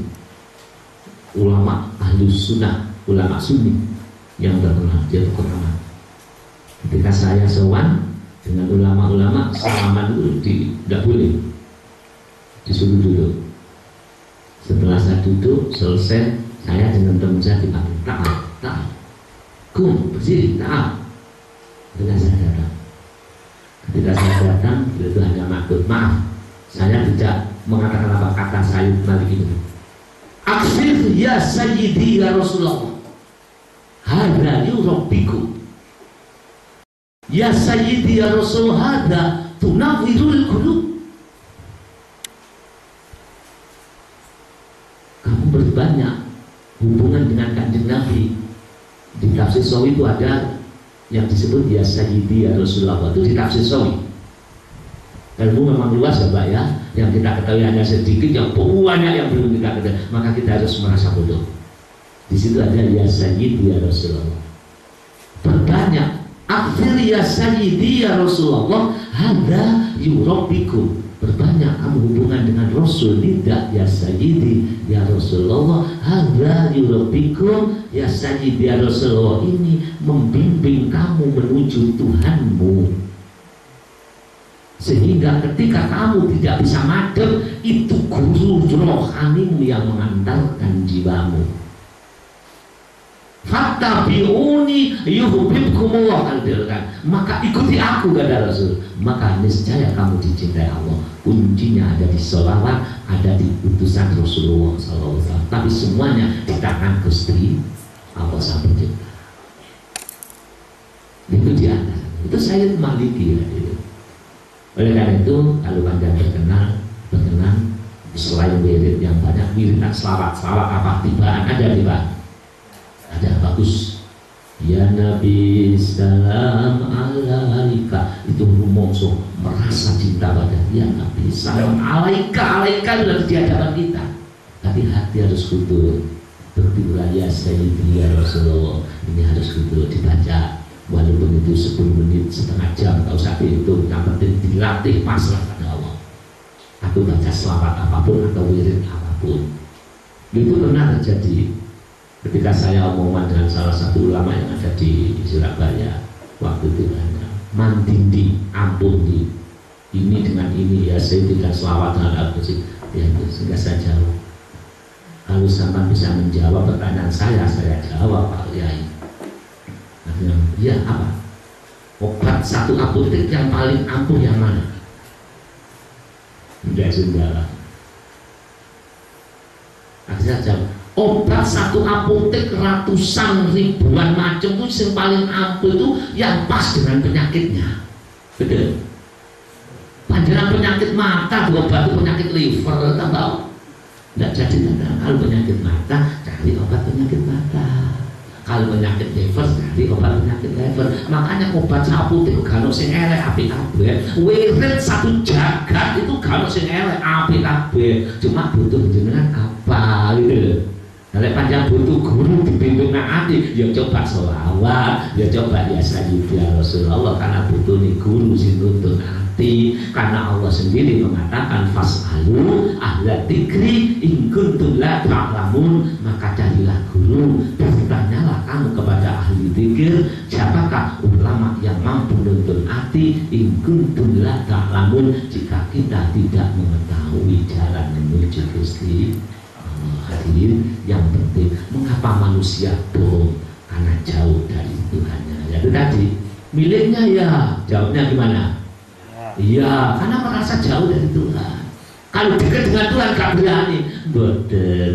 ulama Ahlus Sunnah, ulama Sunni yang terkenal, dia terkenal. Ketika saya sowan dengan ulama-ulama, salaman itu tidak boleh, disuruh duduk. Setelah saya duduk selesai, saya dengan teman saya dipanggil, ta'al, kum, berdiri, ta'al. Ketika saya datang, beliau itu hanya maksud, maaf, saya tidak mengatakan apa kata Sayyid Malik itu? Aksir ya Sayyidi ya Rasulullah, hadza yurabbikum. Ya Sayyidi ya Rasul, hadza tunawwirul qulub. Kamu berbanyak hubungan dengan Kanjeng Nabi. Di tafsir Sawi itu ada yang disebut ya Sayyidi ya Rasulullah, itu di tafsir Sawi. Ilmu memang luas ya Pak ya, yang kita ketahui hanya sedikit, yang banyak yang belum kita ketahui, maka kita harus merasa bodoh. Di situ ada ya Sayyidi ya Rasulullah, berbanyak. Akhir ya Sayyidi ya Rasulullah, hadza yurabbikum. Berbanyak kamu hubungan dengan Rasul, tidak ya Sayyidi ya Rasulullah, hadza yurabbikum. Ya Sayyidi ya Rasulullah ini membimbing kamu menuju Tuhanmu, sehingga ketika kamu tidak bisa madem, itu guru rohanimu yang mengantarkan jiwamu. Fattabi'uni yuhibbukumullah, maka ikuti aku kata Rasul, maka niscaya kamu dicintai Allah. Kuncinya ada di sholawat, ada di utusan Rasulullah SAW. Tapi semuanya di tangan Gusti Allah SWT. Itu di atas. Itu Sayyid Maliki ya. Oleh karena itu, kalau Anda berkenan selain wirid yang banyak, wirid selawat apa tibaan ada di Pak? Ada, bagus. Ya Nabi salam alaika, itu rumongso merasa cinta pada ya Nabi salam alaika sudah di hadapan kita, tapi hati harus kudur. Berdoa ya Sayyidi ya Rasulullah, ini harus kudur dibaca. Walaupun itu 10 menit, setengah jam, tak usah dihitung, yang penting dilatih pasrah pada Allah. Atau baca selawat apapun atau wirid apapun. Itu pernah terjadi ketika saya omongan dengan salah satu ulama yang ada di Surabaya. Waktu itu hanya mandindi, ampun di ini dengan ini ya, saya tidak selawat dengan al-Qudsi. Ya itu sehingga saya jawab. Kalau sampai bisa menjawab pertanyaan saya jawab Pak Yai. Ya apa? Obat satu apotek yang paling ampuh yang mana? Tidak sendiri. Akhirnya jawab, obat satu apotek ratusan ribuan macam itu yang paling ampuh itu yang pas dengan penyakitnya. Betul. Panjangan penyakit mata obat itu penyakit liver, tahu? Tidak jadi kalau penyakit mata cari obat penyakit mata. Kalau penyakit liver, cari obat penyakit liver. Makanya obat sapu itu kalau sing elek apik kabeh. Wirid satu jagat itu kalau sing elek apik kabeh. Cuma butuh jenengan apa gitu. Kalau panjang butuh guru dibimbing nang ati, ya coba sholawat, ya coba ya Sayyidi ya Rasulullah, karena butuh nih guru sing nuntun ati. Karena Allah sendiri mengatakan fas'alu ahla dzikri in kuntum la ta'lamun, maka carilah guru, bertanyalah kamu kepada ahli dzikir, siapakah ulama yang mampu nuntun ati in kuntum la ta'lamun, jika kita tidak mengetahui jalan menuju Gusti. Hadirin yang penting, mengapa manusia bohong? Karena jauh dari Tuhannya. Ya itu tadi miliknya ya, jawabnya gimana? Iya, karena merasa jauh dari Tuhan. Kalau dekat dengan Tuhan gak berani. Boten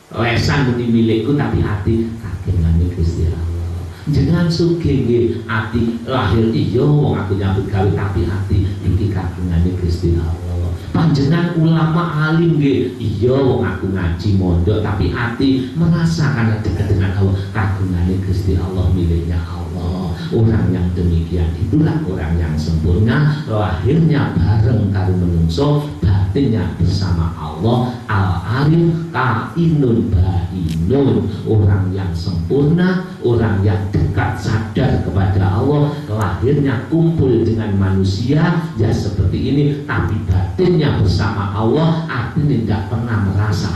lesan muni milikku tapi hati kagengane Gusti Allah. Jangan sugih nggih, ati lahir iya wong aku nyambut gawe, tapi hati iki kagengane Gusti Allah. Panjenengan ulama alim nggih, iya wong aku ngaji mondok, tapi hati merasa karena dekat dengan Allah, kagungane Gusti Allah, miliknya Allah. Orang yang demikian itulah orang yang sempurna, lahirnya bareng karo menungso, batinnya bersama Allah. Al-arif kainun bainun, orang yang sempurna, orang yang dekat sadar kepada Allah, lahirnya kumpul dengan manusia ya seperti ini, tapi batinnya bersama Allah, artinya tidak pernah merasa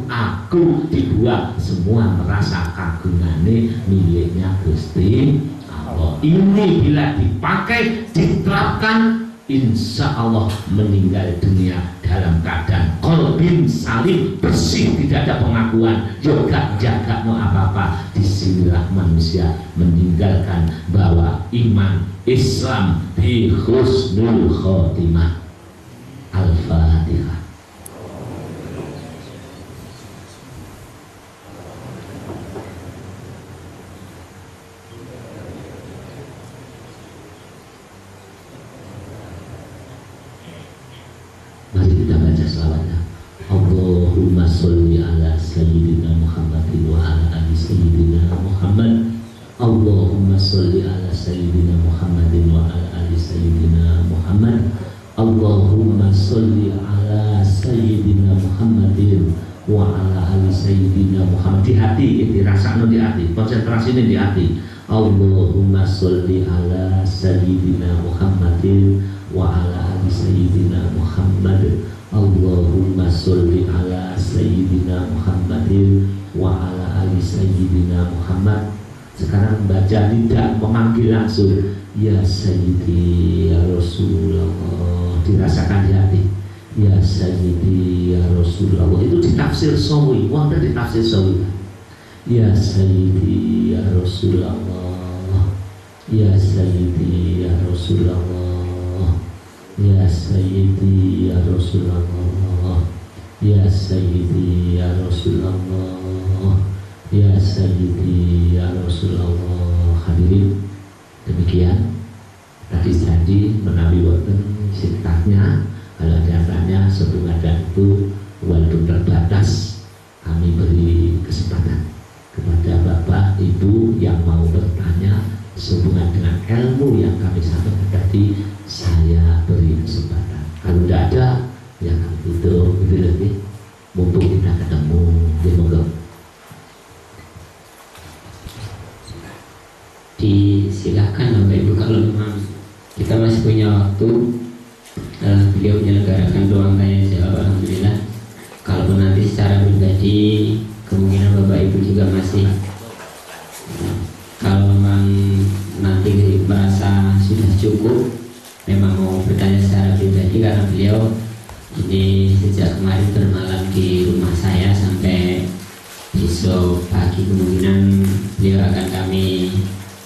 aku dibuat, semua merasa kagungane miliknya Gusti Allah. Ini bila dipakai, diterapkan, insya Allah meninggal dunia dalam keadaan qalbin salim, bersih, tidak ada pengakuan, juga jaga mau apa-apa. Disinilah manusia meninggalkan bahwa iman Islam bi husnul khotimah. Al-Fatihah. Mari kita baca selawatnya. Allahumma sholli ala sayyidina Muhammadin wa ala ali sayyidina Muhammad. Allahumma sholli ala sayyidina Muhammadin wa ala ali sayyidina Muhammad. Allahumma sholli ala sayyidina Muhammadin wa ala ali sayyidina Muhammad. Di hati, dirasakno di hati, konsentrasine di hati. Allahumma sholli ala sayyidina Muhammadin wa ala ali sayyidina Muhammad. Allahumma sholli ala sayyidina Muhammadin wa ala ali sayyidina Muhammad. Sekarang baca, tidak memanggil langsung, ya Sayyidi ya Rasulullah, dirasakan di hati, ya Sayyidi ya Rasulullah. Itu ditafsir sawi, wanda ditafsir sawi. Ya Sayyidi ya Rasulullah, ya Sayyidi ya Rasulullah, ya Sayyidi ya Rasulullah, ya Sayyidi ya Rasulullah, ya Sayyidi ya Rasulullah. Hadirin, demikian tadi janji menawi wonten singkatnya, kalau ada yang tanya sebelum ada itu walaupun terbatas, kami beri kesempatan kepada Bapak Ibu yang mau bertanya sehubungan dengan ilmu yang kami sampaikan tadi, saya beri kesempatan. Kalau tidak ada, ya kami tutup. Lebih mumpung kita ketemu di Moga. Disilakan Bapak Ibu, kalau memang kita masih punya waktu, beliau menyelenggarakan ruang tanya jawab, alhamdulillah. Kalau nanti secara pribadi, kemungkinan Bapak Ibu juga masih, kalau memang nanti merasa sudah cukup, memang mau bertanya secara pribadi, karena beliau ini sejak kemarin bermalam di rumah saya sampai besok pagi, kemungkinan beliau akan kami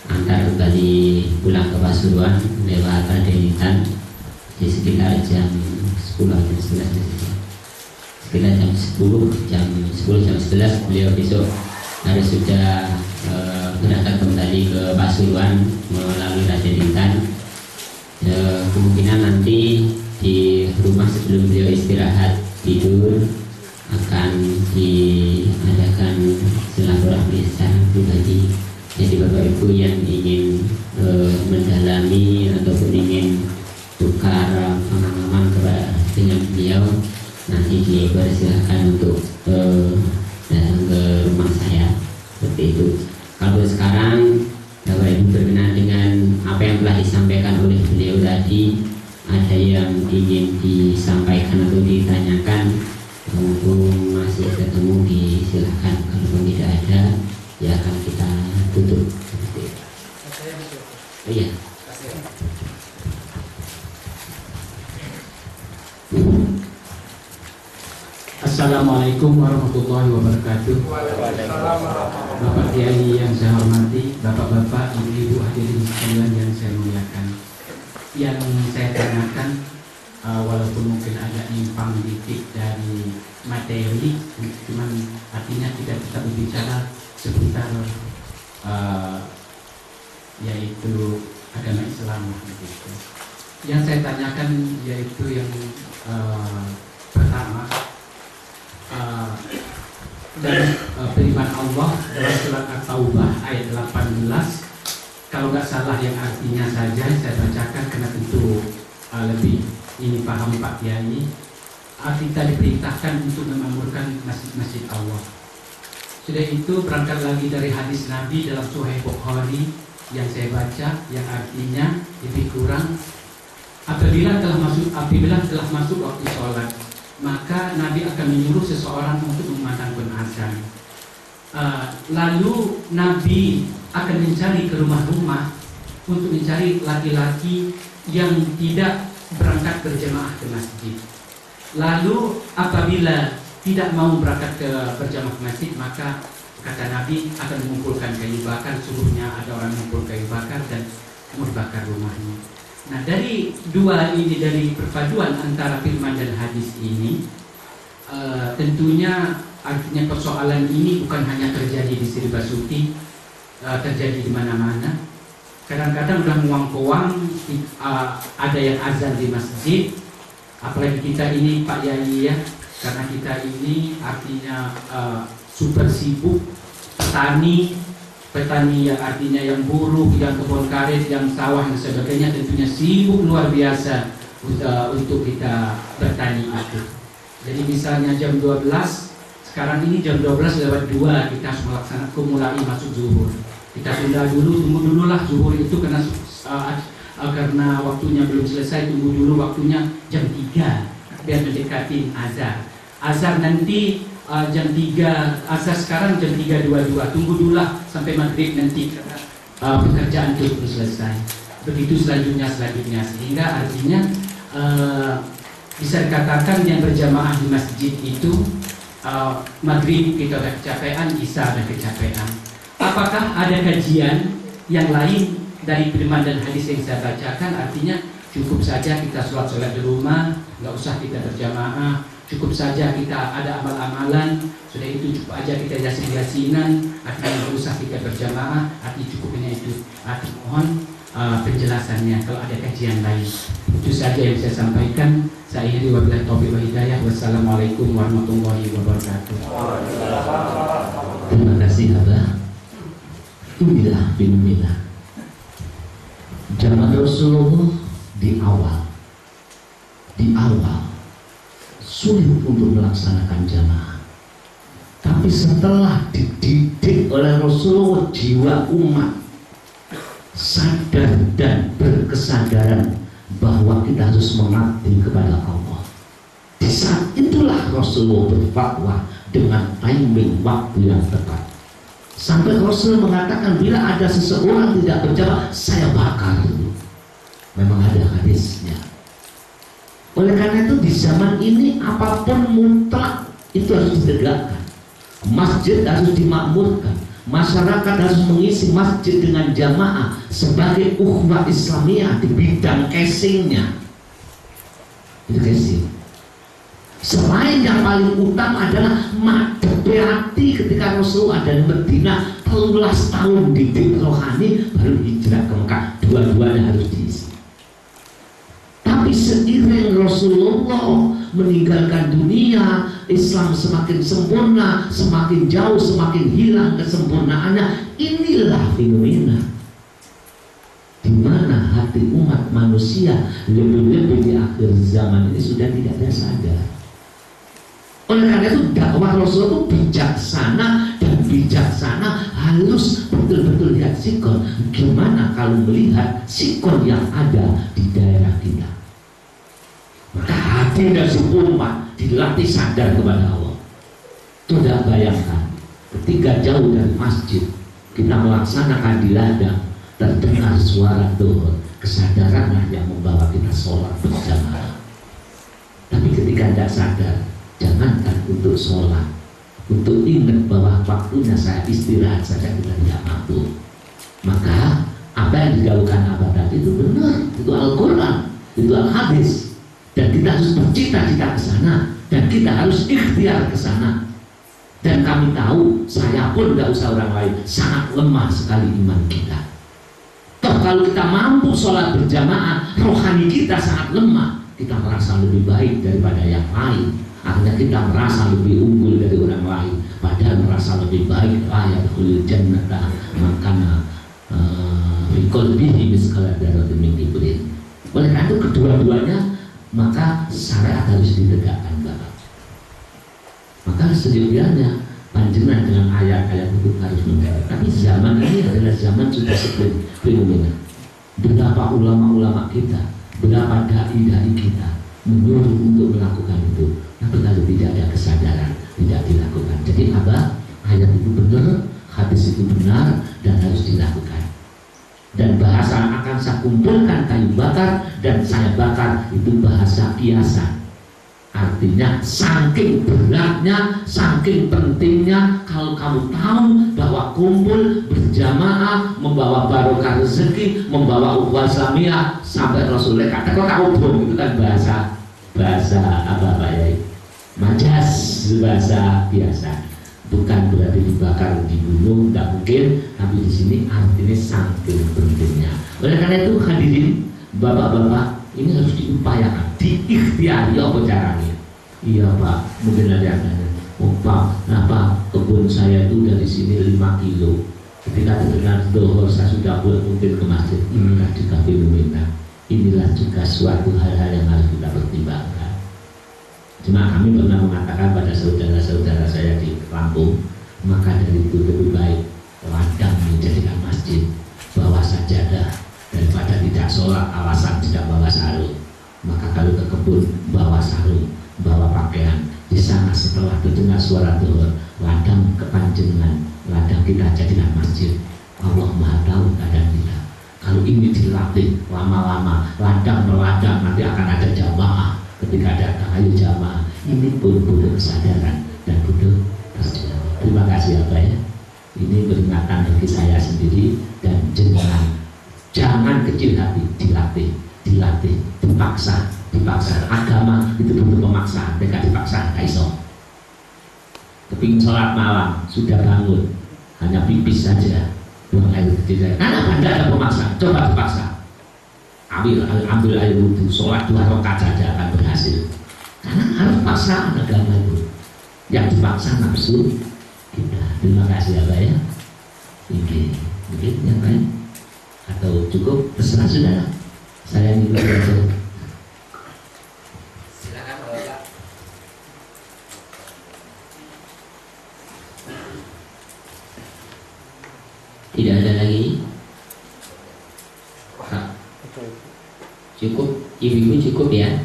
antar kembali pulang ke Pasuruan lewat Radenitan di sekitar jam 10 atau 11 sekitar jam 10 jam 11 beliau besok harus sudah berangkat kembali ke Pasuruan melalui Radenitan. Kemungkinan nanti di rumah sebelum beliau istirahat tidur akan diadakan silaturahmi secara pribadi. Jadi Bapak Ibu yang ingin mendalami ataupun ingin tukar pengalaman dengan beliau, nanti dipersilahkan untuk datang ke rumah saya, seperti itu. Kalau sekarang Bapak Ibu berkenan dengan apa yang telah disampaikan oleh beliau tadi, ada yang ingin disampaikan atau ditanyakan, mumpung masih ketemu disilahkan. Kalau tidak ada, ya akan kita tutup. Oh iya. Assalamualaikum warahmatullahi wabarakatuh. Bapak Kiai yang saya hormati, bapak-bapak, ibu-ibu hadirin sekalian yang saya muliakan. Yang saya tanyakan, walaupun mungkin agak nyimpang dikit dari materi, cuman artinya tidak kita berbicara seputar yaitu agama Islam gitu. Yang saya tanyakan yaitu yang pertama, dan firman Allah dalam surat At-Taubah ayat 18, kalau nggak salah yang artinya saja saya bacakan karena tentu lebih ini paham Pak Kiai. Kita diperintahkan untuk memakmurkan masjid-masjid Allah. Sudah itu berangkat lagi dari hadis Nabi dalam Sahih Bukhari yang saya baca, yang artinya lebih kurang apabila telah masuk waktu sholat, maka Nabi akan menyuruh seseorang untuk memandangkan azan. Lalu Nabi akan mencari ke rumah-rumah untuk mencari laki-laki yang tidak berangkat berjamaah ke masjid. Lalu apabila tidak mau berangkat ke berjamaah ke masjid, maka kata Nabi akan mengumpulkan kayu bakar, suruhnya ada orang mengumpul kayu bakar dan membakar rumahnya. Nah, dari dua ini, dari perpaduan antara firman dan hadis ini, tentunya artinya persoalan ini bukan hanya terjadi di Sri Basuki, terjadi di mana-mana. Kadang-kadang udah muang-kuang, ada yang azan di masjid, apalagi kita ini Pak Yai ya, karena kita ini artinya super sibuk, petani yang artinya yang buruh, yang kebun karet, yang sawah dan sebagainya, tentunya sibuk luar biasa untuk kita bertani itu. Jadi misalnya jam 12, sekarang ini jam 12:02 kita harus melaksanakan mulai masuk zuhur. Kita tunda dulu, tunggu dulu lah zuhur itu karena waktunya belum selesai, tunggu dulu waktunya jam 3 biar mendekati azan. Azan nanti jam 3, azan sekarang jam 3:22, tunggu dulu lah sampai maghrib nanti pekerjaan itu belum selesai. Begitu selanjutnya sehingga artinya bisa dikatakan yang berjamaah di masjid itu maghrib kita ada kecapean, isya ada kecapean. Apakah ada kajian yang lain dari firman dan hadis yang saya bacakan? Artinya cukup saja kita sholat di rumah, nggak usah kita berjamaah. Cukup saja kita ada amal-amalan, sudah itu cukup aja kita yasin-yasinan, artinya nggak usah kita berjamaah, artinya cukupnya itu. Mohon penjelasannya kalau ada kajian lain. Itu saja yang saya sampaikan. Saya akhiri wabillahi taufiq wal hidayah. Wassalamualaikum warahmatullahi wabarakatuh. Terima kasih Abah. Inilah fenomena zaman Rasulullah di awal sulit untuk melaksanakan jamaah, tapi setelah dididik oleh Rasulullah, jiwa umat sadar dan berkesadaran bahwa kita harus mengabdi kepada Allah. Di saat itulah Rasulullah berfatwa dengan timing waktu yang tepat. Sampai Rasul mengatakan bila ada seseorang tidak berjamaah, saya bakar dulu. Memang ada hadisnya. Oleh karena itu di zaman ini apapun mutlak itu harus ditegakkan. Masjid harus dimakmurkan. Masyarakat harus mengisi masjid dengan jamaah sebagai ukhuwah Islamiyah di bidang casingnya. Itu casing. Selain yang paling utama adalah berarti ketika Rasul ada di Medina 13 tahun didik rohani baru hijrah ke Mekah, dua-duanya harus diisi. Tapi seiring Rasulullah meninggalkan dunia, Islam semakin sempurna, semakin jauh, semakin hilang kesempurnaannya. Inilah fenomena di mana hati umat manusia lebih-lebih di akhir zaman ini sudah tidak ada sadar. Oleh karena itu dakwah Rasul itu bijaksana, dan bijaksana harus betul-betul lihat sikon. Gimana kalau melihat sikon yang ada di daerah kita? Maka hati dan si umat dilatih sadar kepada Allah. Sudah bayangkan ketika jauh dari masjid kita melaksanakan di ladang, terdengar suara doa, kesadaranlah yang membawa kita sholat berjamaah. Tapi ketika tidak sadar, jangankan untuk sholat, untuk ingat bahwa waktunya saya istirahat saja kita tidak mampu. Maka apa yang digaulkan Abah tadi itu benar, itu Al-Quran, itu Al-Hadis, dan kita harus bercita-cita ke sana, dan kita harus ikhtiar ke sana. Dan kami tahu, saya pun tidak usah orang lain, sangat lemah sekali iman kita. Toh kalau kita mampu sholat berjamaah, rohani kita sangat lemah, kita merasa lebih baik daripada yang lain. Akhirnya kita merasa lebih unggul dari orang lain, padahal merasa lebih baik. Ayat khulil jannata makana rikol bihi miskala darati min kibrin. Oleh karena itu kedua-duanya maka syariat harus ditegakkan, Bapak. Maka sejujurnya panjenengan dengan ayat-ayat itu harus mengerti. Tapi zaman ini adalah zaman sudah seperti fenomena. Betapa ulama-ulama kita, betapa dai-dai kita menyuruh untuk melakukan itu, tapi kalau tidak ada kesadaran tidak dilakukan. Jadi Abah, ayat itu benar, hadis itu benar, dan harus dilakukan. Dan bahasa akan saya kumpulkan kayu bakar dan saya bakar itu bahasa kiasan. Arti Artinya saking beratnya, saking pentingnya kalau kamu tahu bahwa kumpul berjamaah membawa barokah rezeki, membawa ukhuwah Islamiyah. Sampai Rasulullah kata kok kamu bohong, itu kan bahasa apa Pak Yai? Majas, bahasa biasa. Bukan berarti dibakar, dibunuh, tidak mungkin. Tapi di sini artinya saking pentingnya. Oleh karena itu hadirin, bapak-bapak, ini harus diupayakan, diikhtiari apa caranya. Iya Pak, mungkin ada yang tanya, oh Pak, kenapa kebun saya itu dari sini 5 kilo. Ketika terdengar dohor saya sudah boleh mungkin ke masjid. Inilah juga fenomena. Inilah juga suatu hal-hal yang harus kita pertimbangkan. Cuma kami pernah mengatakan pada saudara-saudara saya di Lampung, maka dari itu lebih baik ladang menjadikan masjid, bawa sajadah daripada tidak sholat alasan tidak bawa sarung. Maka kalau ke kebun bawa sarung, bawa pakaian. Di sana setelah terdengar suara dohor, ladang kepanjenengan, ladang kita jadikan masjid. Allah Maha tahu keadaan kita. Kalau ini dilatih lama-lama, ladang meladang, nanti akan ada jamaah. Ketika datang ayo jamaah. Ini pun butuh kesadaran dan butuh perjuangan. Terima kasih Pak ya. Ini peringatan bagi saya sendiri dan jangan kecil hati, dilatih, dipaksa. Agama itu butuh pemaksaan, mereka dipaksa, kaiso. Kepingin sholat malam, sudah bangun, hanya pipis saja, buang air kecil. Karena tidak ada pemaksaan, coba dipaksa. Ambil air wudhu, sholat 2 rakaat saja akan berhasil. Karena harus paksaan agama itu. Yang dipaksa nafsu kita. Terima kasih ya Pak ya. Mungkin yang lain atau cukup terserah saudara. Saya ini belajar. Silakan Bapak. Tidak ada lagi. Cukup, ibu-ibu cukup ya.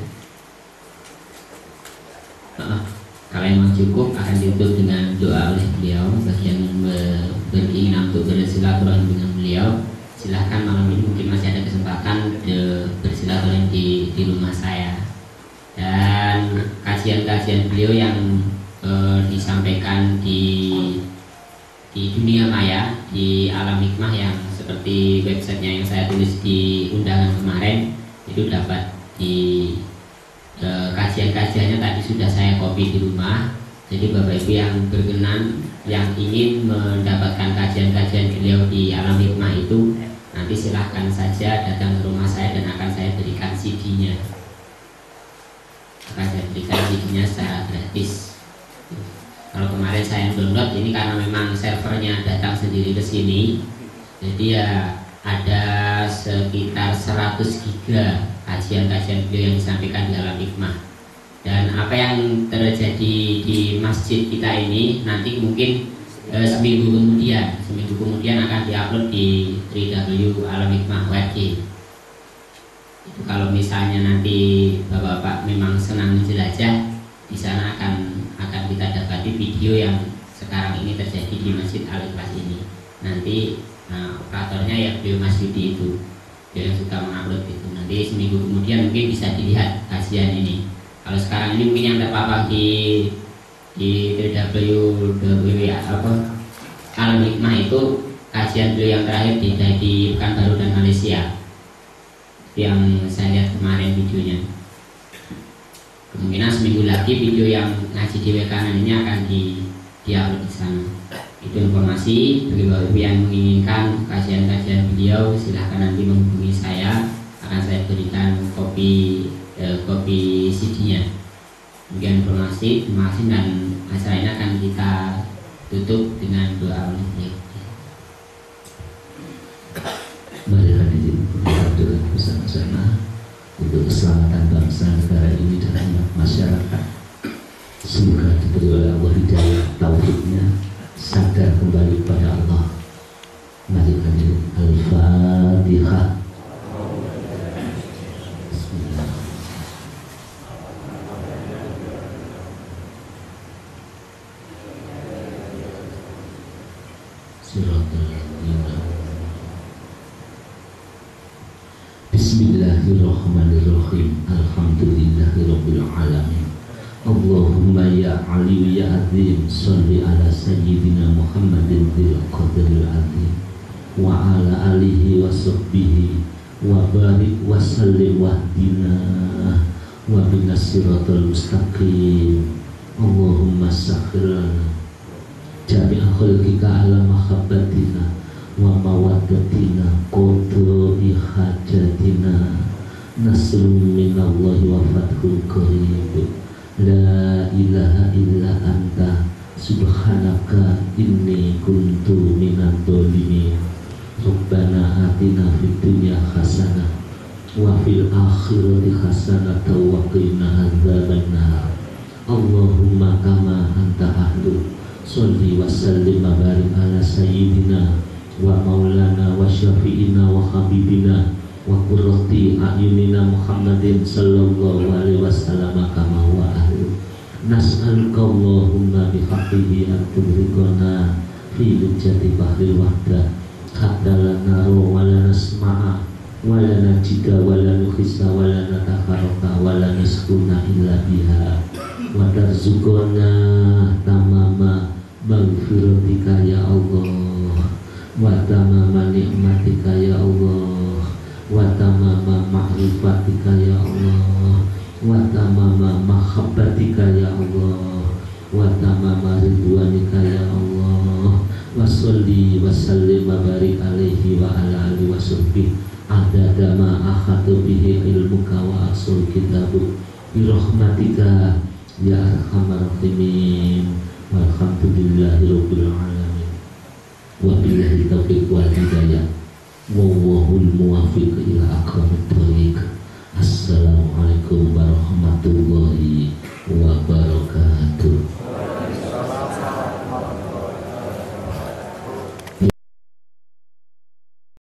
Kalau memang cukup akan ditutup dengan doa oleh beliau. Bagi yang berkeinginan untuk bersilaturahmi dengan beliau, silahkan malam ini mungkin masih ada kesempatan bersilaturahmi di rumah saya. Dan kajian-kajian beliau yang disampaikan di dunia maya, di alam hikmah yang seperti websitenya yang saya tulis di undangan kemarin, itu dapat di kajian-kajiannya tadi sudah saya copy di rumah. Jadi Bapak Ibu yang berkenan, yang ingin mendapatkan kajian-kajian beliau di alam hikmah itu, nanti silahkan saja datang ke rumah saya dan akan saya berikan CD-nya. Akan saya berikan CD-nya secara gratis. Kalau kemarin saya download, ini karena memang servernya datang sendiri ke sini, jadi ya ada sekitar 100 giga kajian-kajian beliau yang disampaikan di alam hikmah. Dan apa yang terjadi di masjid kita ini nanti mungkin seminggu kemudian akan diupload di www.alamhikmah.org. Itu kalau misalnya nanti bapak-bapak memang senang menjelajah, di sana akan kita dapati video yang sekarang ini terjadi di Masjid Al-Ikhlas ini. Nanti operatornya ya beliau Mas Yudi itu, dia yang suka mengupload itu. Nanti seminggu kemudian mungkin bisa dilihat kajian ini. Kalau sekarang ini mungkin yang terpampang di Alam Hikmah itu kajian beliau yang terakhir di Pekanbaru dan Malaysia, yang saya lihat kemarin videonya. Kemungkinan seminggu lagi video yang ngaji di kanan ini akan diupload di sana. Itu informasi bagi Bapak Ibu yang menginginkan kajian-kajian beliau, silahkan nanti menghubungi saya, akan saya berikan kopi CD-nya. Demikian informasi, terima kasih, dan acara ini akan kita tutup dengan doa oleh beliau. Mari hadirin berdoa bersama-sama untuk keselamatan bangsa negara ini dan masyarakat. Semoga diberi oleh Allah hidayah taufiknya, sadar kembali pada Allah. Mari hadirin, Al-Fatihah. Bismillahirrahmanirrahim. Alhamdulillahirabbil alamin. aliyyu ya azim sholli ala sayyidina Muhammadin dzil qadril azim wa ala alihi wa sahbihi wa barik wa sallim wahdina wa bina siratal mustaqim Allahumma sakhir lana jami'a khalqika ala mahabbatina wa mawaddatina qadri hajatina nasrun minallahi wa fathul qarib la ilaha illa anta subhanaka inni kuntu minadh dhalimin Rabbana atina fid dunya hasanah wa fil akhirati hasanah wa qina adzabannar Allahumma kama anta ahlu sholli wa sallim wa barik ala sayyidina wa maulana wa syafi'ina wa habibina wa qurrati a'yunina Muhammadin sallallahu alaihi wasallam kama huwa ahlu nas'aluka Allahumma bihaqqihi an tudrikana fi lujjati bahril wahdah hatta la nara wa la nasma'a wa la najida wa la nukhisa wa la natafarraqa wa la naskuna illa biha wa tarzuqana tamama maghfiratika ya Allah wa tamama nikmatika ya Allah wa tamama ma'rifatika ya Allah wa tamama mahabbatika ya Allah wa tamama ridwanika ya Allah wa sholli wa sallim wa barik alaihi wa ala alihi wa sahbihi adada ma akhatu bihi ilmuka wa asul kitabu bi rahmatika ya arhamar rahimin walhamdulillahi rabbil alamin wa billahi taufiq wal hidayah wallahul muwaffiq ila aqwamit thoriq. Assalamualaikum